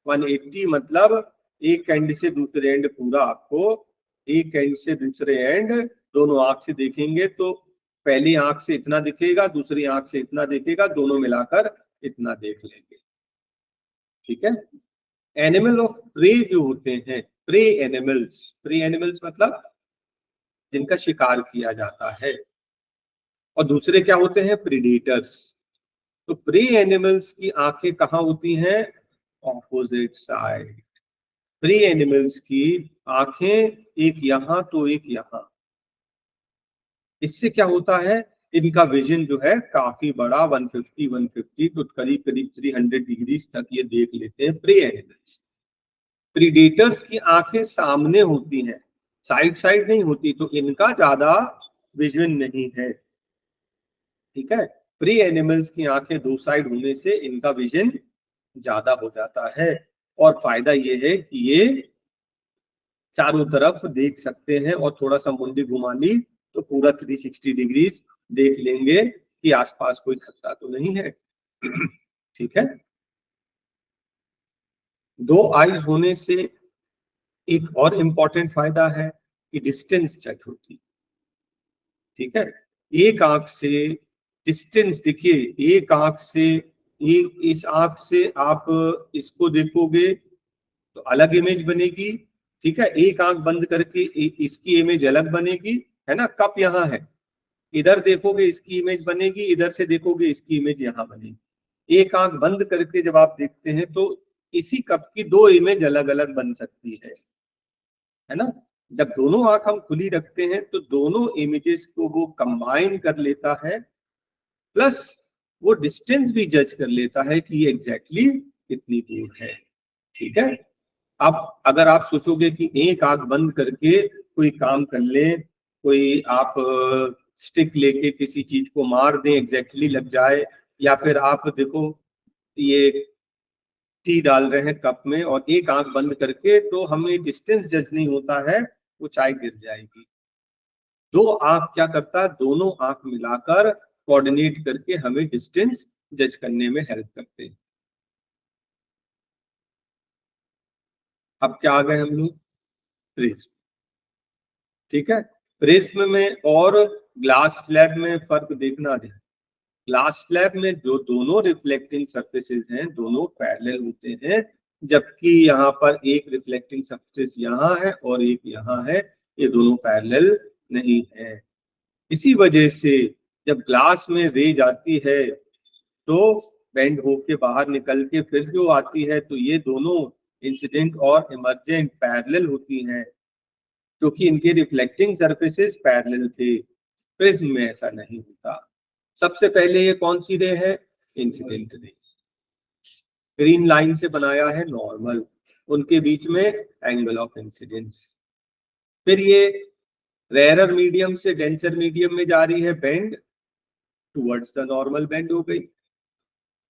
180, मतलब एक एंड से दूसरे एंड पूरा आपको, एक एंड से दूसरे एंड दोनों आंख से देखेंगे तो पहली आंख से इतना दिखेगा, दूसरी आंख से इतना दिखेगा, दोनों मिलाकर इतना देख लेंगे। ठीक है। एनिमल ऑफ प्रे जो होते हैं, प्रे एनिमल्स मतलब जिनका शिकार किया जाता है, और दूसरे क्या होते हैं, प्रीडेटर्स। तो प्रे एनिमल्स की आंखें कहाँ होती हैं, ऑपोजिट साइड। प्रे एनिमल्स की आंखें एक यहां तो एक यहां। इससे क्या होता है, इनका विजन जो है काफी बड़ा, 150 तो करीब करीब 300 डिग्री तक ये देख लेते हैं प्रे एनिमल्स। प्रीडेटर्स की आंखें सामने होती हैं, साइड साइड नहीं होती, तो इनका ज्यादा विजन नहीं है। ठीक है। प्री एनिमल्स की आंखें दो साइड होने से इनका विजन ज्यादा हो जाता है, और फायदा ये है कि ये चारों तरफ देख सकते हैं, और थोड़ा सा मुंडी घुमा ली तो पूरा 360 डिग्रीज देख लेंगे कि आसपास कोई खतरा तो नहीं है। ठीक है। दो आईज होने से एक और इम्पॉर्टेंट फायदा है कि डिस्टेंस जज होती। ठीक है। एक आंख से डिस्टेंस देखिए, एक आंख से, एक इस आंख से आप इसको देखोगे तो अलग इमेज बनेगी। ठीक है। एक आंख बंद करके इसकी इमेज अलग बनेगी, है ना, कप यहाँ है, इधर देखोगे इसकी इमेज बनेगी, इधर से देखोगे इसकी इमेज यहाँ बनेगी। एक आंख बंद करके जब आप देखते हैं तो इसी कप की दो इमेज अलग अलग बन सकती है ना। जब दोनों आंख हम खुली रखते हैं तो दोनों इमेजेस को वो कंबाइन कर लेता है, प्लस वो डिस्टेंस भी जज कर लेता है कि ये एग्जैक्टली कितनी दूर है। ठीक है। अब अगर आप सोचोगे कि एक आंख बंद करके कोई काम कर ले, कोई आप स्टिक लेके किसी चीज को मार दें, एग्जैक्टली लग जाए, या फिर आप देखो ये टी डाल रहे हैं कप में और एक आंख बंद करके, तो हमें डिस्टेंस जज नहीं होता है, वो चाय गिर जाएगी। दो आंख क्या करता है, दोनों आंख मिलाकर कोऑर्डिनेट करके हमें डिस्टेंस जज करने में हेल्प करते हैं। अब क्या आ गए हम लोग, प्रिज्म। ठीक है। प्रिज्म में और ग्लास स्लैब में फर्क देखना है। ग्लास स्लैब में जो दोनों रिफ्लेक्टिंग सरफेसेस हैं दोनों पैरेलल होते हैं, जबकि यहाँ पर एक रिफ्लेक्टिंग सरफेस यहाँ है और एक यहाँ है, ये दोनों पैरेलल नहीं है। इसी वजह से जब ग्लास में रे जाती है तो बेंड होके बाहर निकल के फिर जो आती है, तो ये दोनों इंसिडेंट और इमर्जेंट पैरेलल होती हैं। क्योंकि इनके रिफ्लेक्टिंग सरफेसेस पैरेलल थे। प्रिज्म में ऐसा नहीं होता। सबसे पहले ये कौन सी रे है? Incident ray. ग्रीन लाइन से बनाया है नॉर्मल, उनके बीच में एंगल ऑफ इंसिडेंस। फिर ये रेयरर मीडियम से डेंसर मीडियम में जा रही है, bend towards the normal, bend हो गई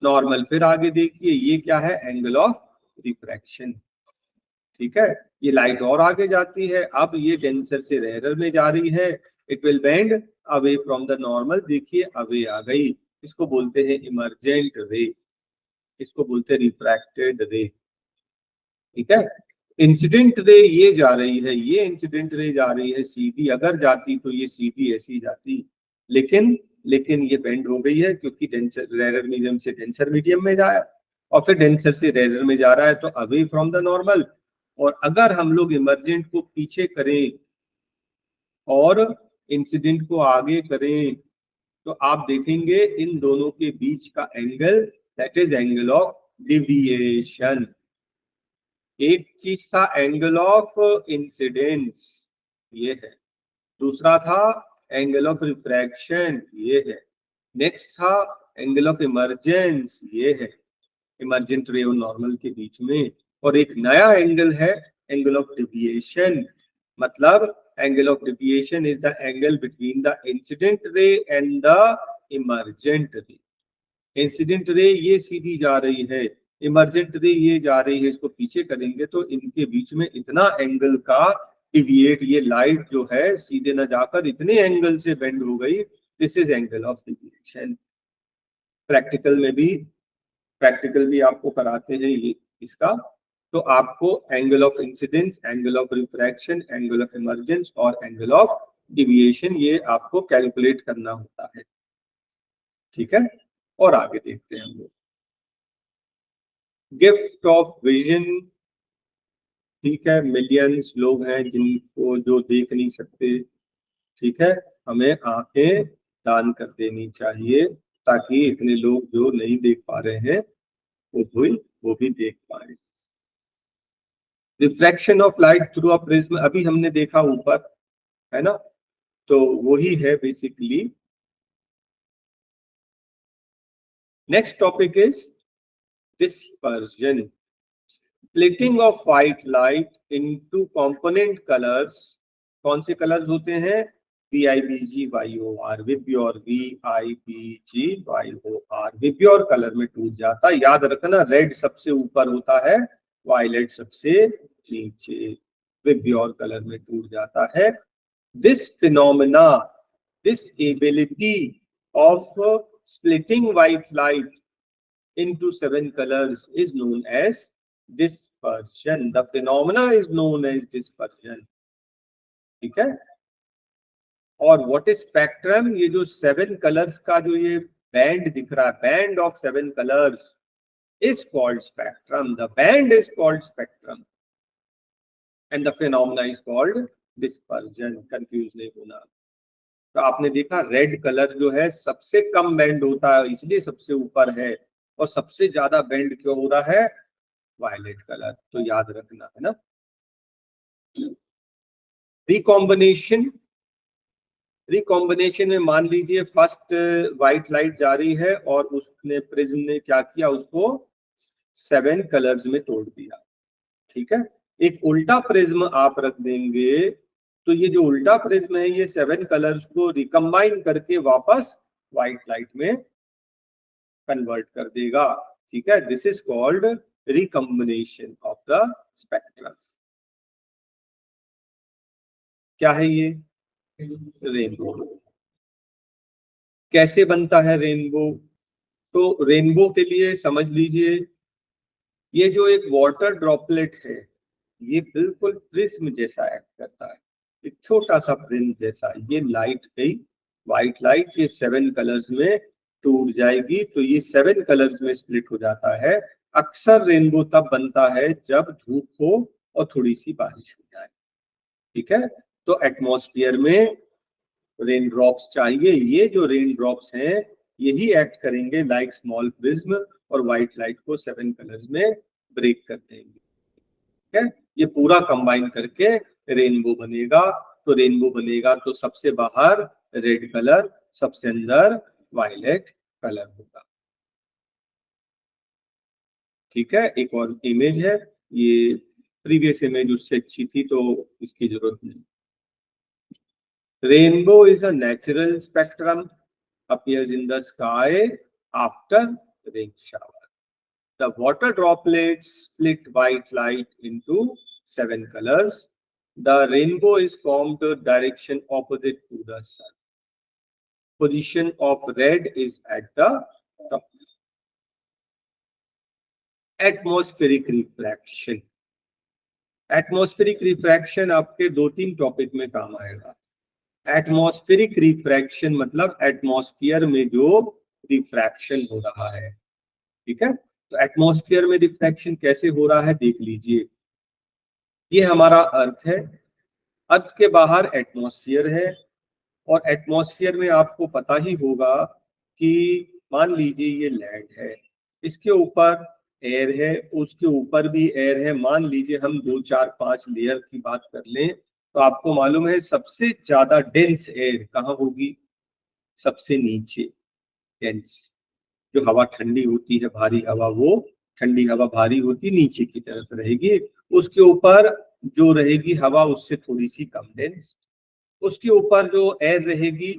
नॉर्मल। फिर आगे देखिए ये क्या है? Angle of refraction. ठीक है, ये लाइट और आगे जाती है, अब ये डेंसर से रेयरर में जा रही है, it will bend away from the normal. देखिए अवे आ गई, इसको बोलते हैं इमर्जेंट रे, इसको बोलते हैं रिफ्रैक्टेड रे। ठीक है, इंसिडेंट रे ये जा रही है, ये इंसिडेंट रे जा रही है सीधी, अगर जाती तो ये सीधी ऐसी जाती, लेकिन ये बेंड हो गई है क्योंकि डेंसर रेयरर मीडियम से डेंसर मीडियम में जाया और फिर डेंसर से रेयरर में जा रहा है, तो अवे फ्रॉम द नॉर्मल। और अगर हम लोग इमर्जेंट को पीछे करें और इंसिडेंट को आगे करें तो आप देखेंगे इन दोनों के बीच का angle, that is angle of deviation. एक चीज था एंगल ऑफ इंसिडेंस, ये है। दूसरा था एंगल ऑफ रिफ्रैक्शन, ये है। नेक्स्ट था एंगल ऑफ इमर्जेंस, ये है, इमर्जेंट रे और नॉर्मल के बीच में। और एक नया एंगल है एंगल ऑफ डिविएशन, मतलब angle of deviation is the angle between the incident ray and the emergent रे। इंसिडेंट रे ये सीधी जा रही है, इमर्जेंट रे ये जा रही है, इसको पीछे करेंगे तो इनके बीच में इतना एंगल का डिविएट, ये लाइट जो है सीधे न जाकर इतने एंगल से बेंड हो गई, this is angle of deviation. Practical भी आपको कराते हैं ये इसका, तो आपको angle of incidence, angle of refraction, angle of emergence और एंगल ऑफ डिविएशन ये आपको कैलकुलेट करना होता है। ठीक है, और आगे देखते हैं हम लोग गिफ्ट ऑफ विजन। ठीक है, मिलियंस लोग हैं जिनको जो देख नहीं सकते, ठीक है, हमें आंखें दान कर देनी चाहिए ताकि इतने लोग जो नहीं देख पा रहे हैं वो भी देख पाए। Refraction of light through a prism अभी हमने देखा ऊपर, है ना, तो वही है basically. Next topic is dispersion, splitting of white light into component colours. कौन से कलर्स होते हैं? VIBGYOR, Vibgyor, VIBGYOR, Vibgyor colour में टूट जाता है। याद रखना, रेड सबसे ऊपर होता है, वायलेट सबसे नीचे, विब्योर कलर में टूट जाता है। This phenomena, this ability of splitting white light into 7 colors is known as dispersion. The phenomena is known as dispersion. ठीक है, और व्हाट इज स्पेक्ट्रम? ये जो 7 कलर्स का जो ये बैंड दिख रहा है, band of 7 colours is called spectrum. The band is called spectrum and the phenomena is called dispersion. Confuse नहीं होना। तो आपने देखा रेड कलर जो है सबसे कम बैंड होता है, इसलिए सबसे ऊपर है, और सबसे ज्यादा बैंड क्यों हो रहा है? Violet colour. तो याद रखना, है ना। रिकॉम्बिनेशन में मान लीजिए फर्स्ट व्हाइट लाइट जा रही है और उसने प्रिज्म ने क्या किया, उसको 7 कलर्स में तोड़ दिया। ठीक है, एक उल्टा प्रिज्म आप रख देंगे तो ये जो उल्टा प्रिज्म है ये 7 कलर्स को रिकम्बाइन करके वापस व्हाइट लाइट में कन्वर्ट कर देगा। ठीक है, this is called recombination of the spectrum. क्या है ये? रेनबो। कैसे बनता है रेनबो? तो रेनबो के लिए समझ लीजिए, ये जो एक वाटर ड्रॉपलेट है ये बिल्कुल प्रिज्म जैसा एक्ट करता है, एक छोटा सा प्रिज्म जैसा। ये लाइट गई, व्हाइट लाइट, ये 7 कलर्स में टूट जाएगी तो ये 7 कलर्स में स्प्लिट हो जाता है। अक्सर रेनबो तब बनता है जब धूप हो और थोड़ी सी बारिश हो जाए। ठीक है, तो एटमॉस्फेयर में रेन ड्रॉप्स चाहिए, ये जो रेन ड्रॉप्स हैं यही एक्ट करेंगे लाइक स्मॉल प्रिज्म और व्हाइट लाइट को 7 कलर्स में ब्रेक कर देंगे। ठीक है, ये पूरा कंबाइन करके रेनबो बनेगा। तो रेनबो बनेगा तो सबसे बाहर रेड कलर, सबसे अंदर वायलेट कलर होगा। ठीक है, एक और इमेज है, ये प्रीवियस इमेज उससे अच्छी थी तो इसकी जरूरत नहीं। Rainbow is a natural spectrum appears in the sky after rain shower. The water droplets split white light into 7 colors. The rainbow is formed direction opposite to the sun. Position of red is at the top. Atmospheric refraction. Atmospheric refraction आपके 2-3 topic में काम आएगा। Atmospheric refraction मतलब atmosphere में जो refraction हो रहा है। ठीक है, तो एटमॉस्फेयर में रिफ्रैक्शन कैसे हो रहा है देख लीजिए। ये हमारा अर्थ है, अर्थ के बाहर एटमॉस्फेयर है, और एटमॉस्फेयर में आपको पता ही होगा कि मान लीजिए ये लैंड है, इसके ऊपर एयर है, उसके ऊपर भी एयर है। मान लीजिए हम 2, 4, 5 लेयर की बात कर लें तो आपको मालूम है सबसे ज्यादा डेंस एयर कहाँ होगी? सबसे नीचे डेंस। जो हवा ठंडी होती है, भारी हवा, वो ठंडी हवा भारी होती नीचे की तरफ रहेगी। उसके ऊपर जो रहेगी हवा उससे थोड़ी सी कम डेंस, उसके ऊपर जो एयर रहेगी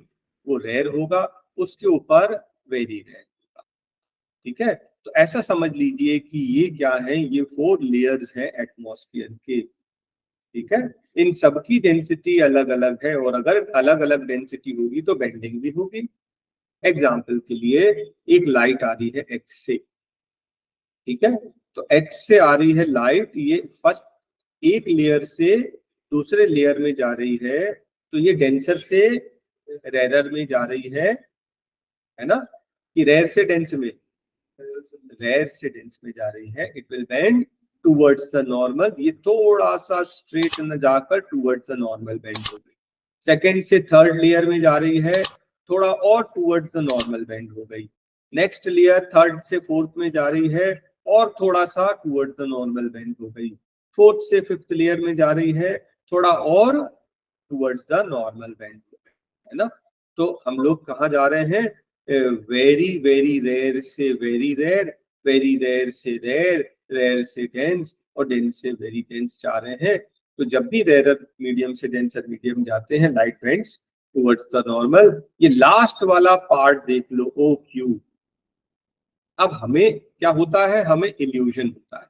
वो रेयर होगा, उसके ऊपर वेरी रेयर होगा। ठीक है, तो ऐसा समझ लीजिए कि ये क्या है, ये 4 लेयर्स हैं एटमॉस्फेयर के। ठीक है, इन सबकी डेंसिटी अलग अलग है, और अगर अलग अलग डेंसिटी होगी तो बेंडिंग भी होगी। एग्जाम्पल के लिए एक लाइट आ रही है एक्स से। ठीक है, तो एक्स से आ रही है लाइट, ये फर्स्ट एक लेयर से दूसरे लेयर में जा रही है, तो ये डेंसर से रेयर में जा रही है ना, कि रेयर से डेंस में, रेयर से डेंस में जा रही है। It will bend towards the normal, ये थोड़ा सा स्ट्रेट न जाकर टूवर्ड्स द नॉर्मल बेंड हो गई। सेकंड से थर्ड लेयर में जा रही है, थोड़ा और टूवर्ड्स द नॉर्मल बेंड हो गई। नेक्स्ट लेयर थर्ड से फोर्थ में जा रही है और थोड़ा सा टूवर्ड्स द नॉर्मल बेंड हो गई। फोर्थ से फिफ्थ लेयर में जा रही है, थोड़ा और टूवर्ड्स द नॉर्मल बेंड हो गई, है ना। तो हम लोग कहाँ जा रहे हैं? वेरी वेरी रेयर से वेरी रेयर, वेरी रेयर से रेयर, रेयर से डेंस, और डेंस से वेरी डेंस जा रहे हैं। तो जब भी रेयर मीडियम से डेंसर मीडियम जाते हैं, light bends towards the normal. ये लास्ट वाला पार्ट देख लो, ओ क्यू। अब हमें क्या होता है? हमें इल्यूजन होता है।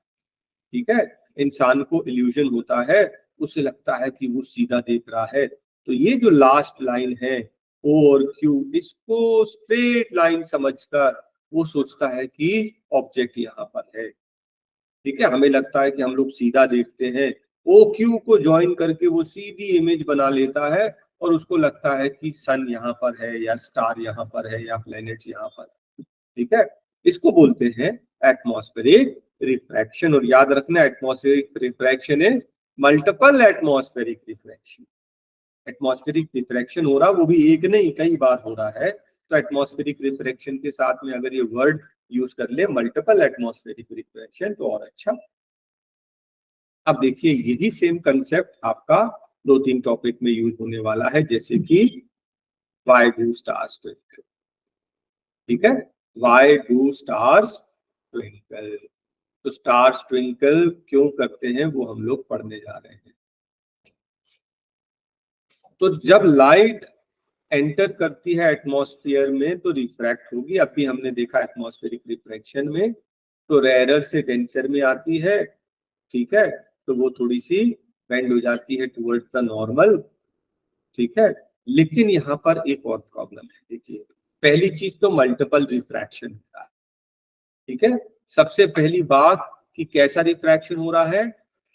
ठीक है, इंसान को इल्यूजन होता है, उसे लगता है कि वो सीधा देख रहा है। तो ये जो लास्ट लाइन है ओ और क्यू, इसको स्ट्रेट लाइन समझकर वो सोचता है कि ऑब्जेक्ट यहाँ पर है। ठीक है, हमें लगता है कि हम लोग सीधा देखते हैं, ओ क्यू को ज्वाइन करके वो सीधी इमेज बना लेता है, और उसको लगता है कि सन यहाँ पर है, या स्टार यहाँ पर है, या प्लैनेट्स यहाँ पर है। ठीक है, इसको बोलते हैं एटमॉस्फेरिक रिफ्रैक्शन। और याद रखना, atmospheric refraction is multiple atmospheric refraction. Atmospheric refraction हो रहा, वो भी एक नहीं कई बार हो रहा है। तो एटमॉस्फेरिक रिफ्रैक्शन के साथ में अगर ये वर्ड यूज कर ले, मल्टीपल एटमॉस्फेरिक रिफ्रैक्शन, तो और अच्छा। अब देखिए, यही सेम कंसेप्ट आपका 2-3 टॉपिक में यूज होने वाला है, जैसे कि व्हाई डू स्टार्स ट्विंकल। ठीक है, व्हाई डू स्टार्स ट्विंकल। तो स्टार्स ट्विंकल क्यों करते हैं वो हम लोग पढ़ने जा रहे हैं। तो जब लाइट एंटर करती है एटमॉस्फेयर में तो रिफ्रैक्ट होगी। अभी हमने देखा एटमॉस्फेरिक रिफ्रैक्शन में, तो रेयरर से डेंसर में आती है। ठीक है, तो वो थोड़ी सी बेंड हो जाती है टुवर्ड्स द नॉर्मल। ठीक है, लेकिन यहाँ पर एक और प्रॉब्लम है। देखिए, पहली चीज तो मल्टीपल रिफ्रैक्शन होता है। ठीक है, सबसे पहली बात कि कैसा रिफ्रैक्शन हो रहा है?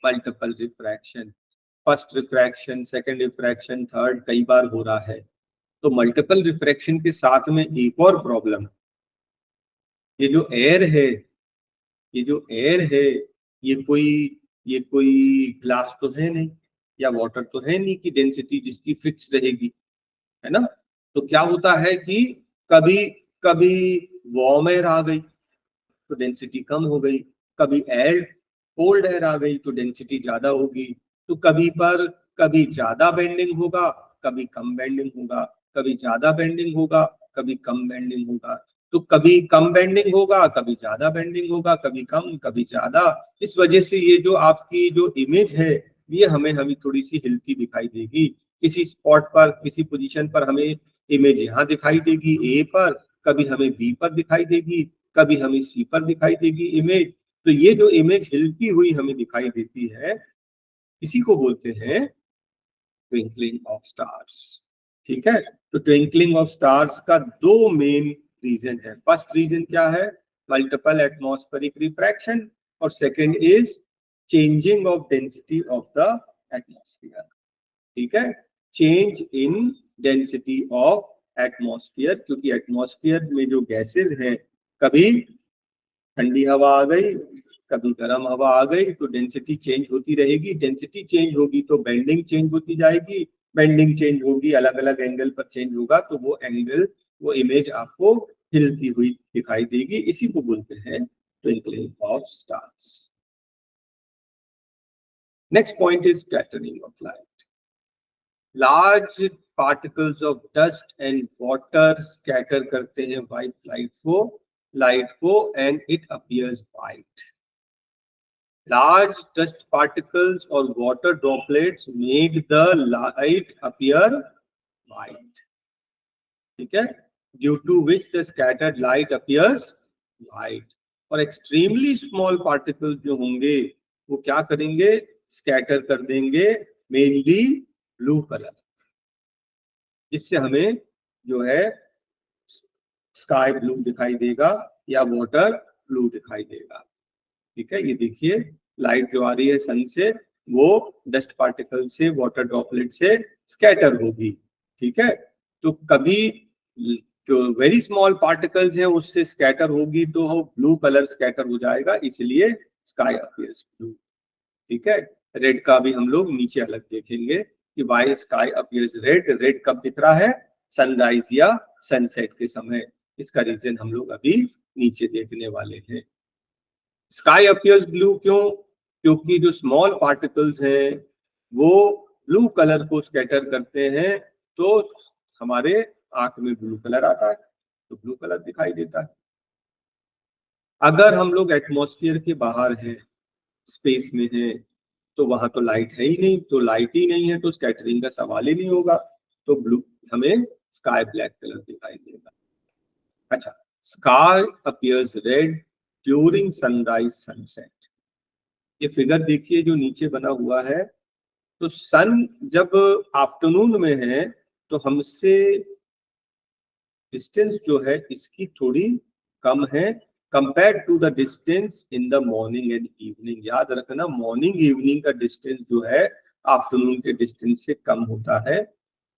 Multiple refraction. First refraction, second refraction, third, कई बार हो रहा है। तो मल्टीपल रिफ्रैक्शन के साथ में एक और प्रॉब्लम, ये जो एयर है, ये जो एयर है, ये कोई ग्लास तो है नहीं, या वाटर तो है नहीं कि डेंसिटी जिसकी फिक्स रहेगी, है ना। तो क्या होता है कि कभी कभी वार्म एयर आ गई तो डेंसिटी कम हो गई, कभी एयर कोल्ड एयर आ गई तो डेंसिटी ज्यादा होगी। तो कभी ज्यादा बेंडिंग होगा, कभी कम बेंडिंग होगा, कभी ज्यादा बेंडिंग होगा, कभी कम बेंडिंग होगा। तो कभी कम बेंडिंग होगा, कभी ज्यादा बेंडिंग होगा, कभी कम कभी ज्यादा। इस वजह से ये जो आपकी जो इमेज है ये हमें थोड़ी सी हिलती दिखाई देगी। किसी स्पॉट पर, किसी पोजीशन पर हमें इमेज यहाँ दिखाई देगी ए पर, कभी हमें बी पर दिखाई देगी, कभी हमें सी पर दिखाई देगी इमेज। तो ये जो इमेज हिलती हुई हमें दिखाई देती है इसी को बोलते हैं ट्विंकलिंग ऑफ स्टार्स। ठीक है, तो ट्विंकलिंग ऑफ स्टार्स का दो मेन रीजन है। फर्स्ट रीजन क्या है? मल्टीपल एटमॉस्फेरिक रिफ्रैक्शन, और second is changing of density of the atmosphere. ठीक है, change in density of atmosphere, क्योंकि एटमॉस्फेयर में जो गैसेस हैं, कभी ठंडी हवा आ गई, कभी गर्म हवा आ गई, तो डेंसिटी चेंज होती रहेगी। डेंसिटी चेंज होगी तो बेंडिंग चेंज होती जाएगी, बेंडिंग चेंज होगी, अलग अलग एंगल पर चेंज होगा, तो वो एंगल, वो इमेज आपको हिलती हुई दिखाई देगी। इसी को बोलते हैं twinkling of stars. Next point is scattering of light. Large particles of dust and water scatter करते हैं व्हाइट लाइट को and it appears white. Large dust particles or water droplets make the light appear white. ठीक है, due to which the scattered light appears white. और extremely small particles जो होंगे वो क्या करेंगे? स्कैटर कर देंगे मेनली ब्लू कलर। इससे हमें जो है स्काई ब्लू दिखाई देगा या वाटर ब्लू दिखाई देगा। ठीक है, ये देखिए लाइट जो आ रही है सन से वो डस्ट पार्टिकल से, वाटर ड्रॉपलेट से स्कैटर होगी। ठीक है, तो कभी जो वेरी स्मॉल पार्टिकल्स हैं उससे स्कैटर होगी तो ब्लू कलर स्कैटर हो जाएगा, इसलिए स्काई अपीयर्स ब्लू। ठीक है, रेड का भी हम लोग नीचे अलग देखेंगे कि why sky appears red. Red कब दिख रहा है? सनराइज या सनसेट के समय। इसका रीजन हम लोग अभी नीचे देखने वाले हैं। स्काई अपीयर्स ब्लू क्यों? क्योंकि जो स्मॉल पार्टिकल्स हैं वो ब्लू कलर को स्कैटर करते हैं, तो हमारे आंख में ब्लू कलर आता है, तो ब्लू कलर दिखाई देता है। अगर हम लोग एटमॉस्फेयर के बाहर हैं, स्पेस में हैं, तो वहां तो लाइट है ही नहीं, तो लाइट ही नहीं है तो स्कैटरिंग का सवाल ही नहीं होगा, तो ब्लू हमें स्काई ब्लैक कलर दिखाई देगा। अच्छा, sky appears red during sunrise sunset. ये फिगर देखिए जो नीचे बना हुआ है, तो सन जब आफ्टरनून में है तो हमसे डिस्टेंस जो है इसकी थोड़ी कम है compare to the distance in the morning and evening. याद रखना, मॉर्निंग इवनिंग का डिस्टेंस जो है आफ्टरनून के डिस्टेंस से कम होता है।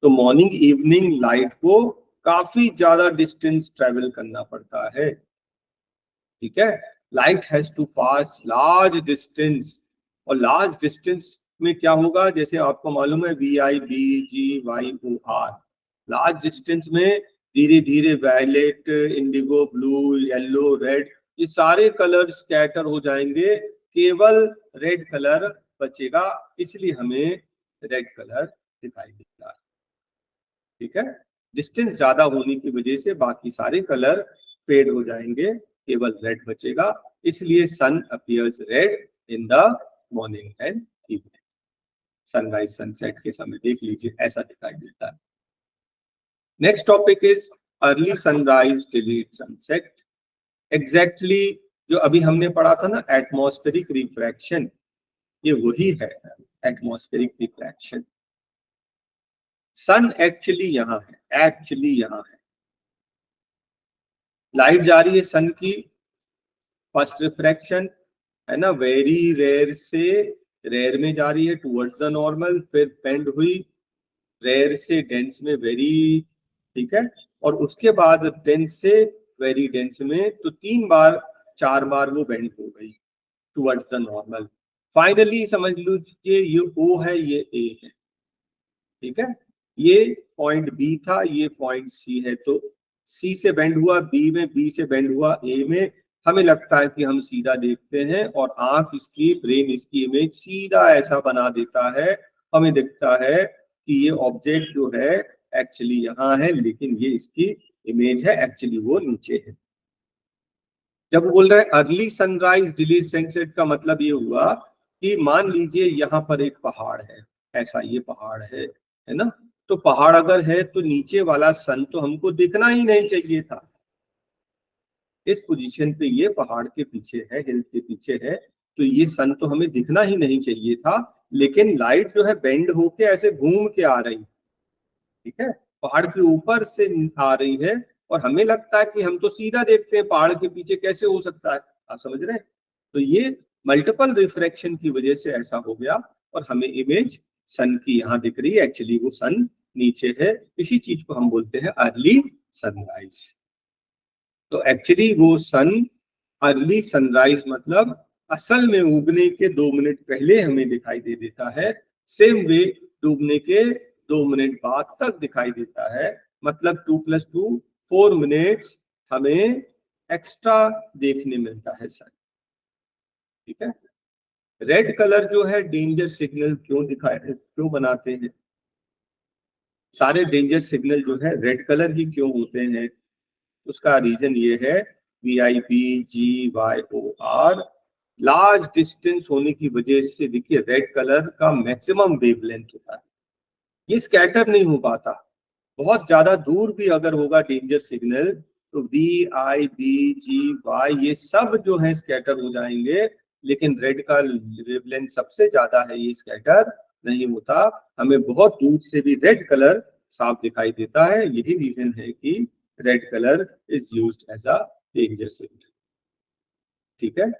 तो मॉर्निंग इवनिंग लाइट को काफी ज्यादा डिस्टेंस ट्रेवल करना पड़ता है। ठीक है, light has to pass large distance, और लार्ज डिस्टेंस में क्या होगा? जैसे आपको मालूम है VIBGYOR, लार्ज डिस्टेंस में धीरे धीरे violet, indigo, blue, yellow, red, ये सारे कलर स्कैटर हो जाएंगे, केवल रेड कलर बचेगा, इसलिए हमें रेड कलर दिखाई देता है। ठीक है, डिस्टेंस ज्यादा होने की वजह से बाकी सारे कलर फेड हो जाएंगे, केवल रेड बचेगा, इसलिए sun appears red in the morning and evening. Sunrise sunset के समय देख लीजिए ऐसा दिखाई देता है। Next topic is early sunrise till late sunset. Exactly जो अभी हमने पढ़ा था ना एटमॉस्फेरिक रिफ्रैक्शन, ये वही है एटमॉस्फेरिक रिफ्रैक्शन। सन एक्चुअली यहाँ है, लाइट जा रही है सन की, फर्स्ट रिफ्रैक्शन है ना, वेरी रेयर से रेयर में जा रही है टुवर्ड्स द नॉर्मल, फिर बेंड हुई रेयर से डेंस में वेरी, ठीक है, और उसके बाद डेंस से वेरी डेंस में, तो 3 बार 4 बार वो बेंड हो गई टुवर्ड्स द नॉर्मल। फाइनली समझ लीजिए ये O है, ये A है। ठीक है, ये पॉइंट B था, ये पॉइंट C है, तो C से बेंड हुआ B में, B से बेंड हुआ A में। हमें लगता है कि हम सीधा देखते हैं और आंख इसकी, ब्रेन इसकी इमेज सीधा ऐसा बना देता है, हमें दिखता है कि ये ऑब्जेक्ट जो है एक्चुअली यहाँ है, लेकिन ये इसकी इमेज है, एक्चुअली वो नीचे है। जब वो बोल रहे हैं अर्ली सनराइज डिले सनसेट का मतलब ये हुआ कि मान लीजिए यहाँ पर एक पहाड़ है, ऐसा ये पहाड़ है ना, तो पहाड़ अगर है तो नीचे वाला सन तो हमको दिखना ही नहीं चाहिए था। इस पोजीशन पे ये पहाड़ के पीछे है, हिल के पीछे है, तो ये सन तो हमें दिखना ही नहीं चाहिए था, लेकिन लाइट जो है बेंड होके ऐसे घूम के आ रही, ठीक है, पहाड़ के ऊपर से आ रही है, और हमें लगता है कि हम तो सीधा देखते हैं, पहाड़ के पीछे कैसे हो सकता है, आप समझ रहे हैं। तो ये मल्टीपल रिफ्रैक्शन की वजह से ऐसा हो गया, और हमें इमेज सन की यहाँ दिख रही है, एक्चुअली वो सन नीचे है। इसी चीज को हम बोलते हैं अर्ली सनराइज। तो एक्चुअली वो सन अर्ली सनराइज मतलब असल में उगने के 2 मिनट पहले हमें दिखाई दे देता है, सेम वे डूबने के 2 मिनट बाद तक दिखाई देता है, मतलब 2 + 2 4 मिनट्स हमें एक्स्ट्रा देखने मिलता है सन, ठीक है। रेड कलर जो है डेंजर सिग्नल क्यों बनाते हैं, सारे डेंजर सिग्नल जो है रेड कलर ही क्यों होते हैं, उसका रीजन ये है VIPGYOR लार्ज डिस्टेंस होने की वजह से। देखिए रेड कलर का मैक्सिमम वेवलेंथ होता है, ये स्कैटर नहीं हो पाता, बहुत ज्यादा दूर भी अगर होगा डेंजर सिग्नल तो VIBGY ये सब जो है स्कैटर हो जाएंगे, लेकिन रेड का वेवलेंथ सबसे ज्यादा है, ये स्कैटर नहीं होता, हमें बहुत दूर से भी रेड कलर साफ दिखाई देता है। यही रीजन है कि red colour is used as a danger signal, ठीक है।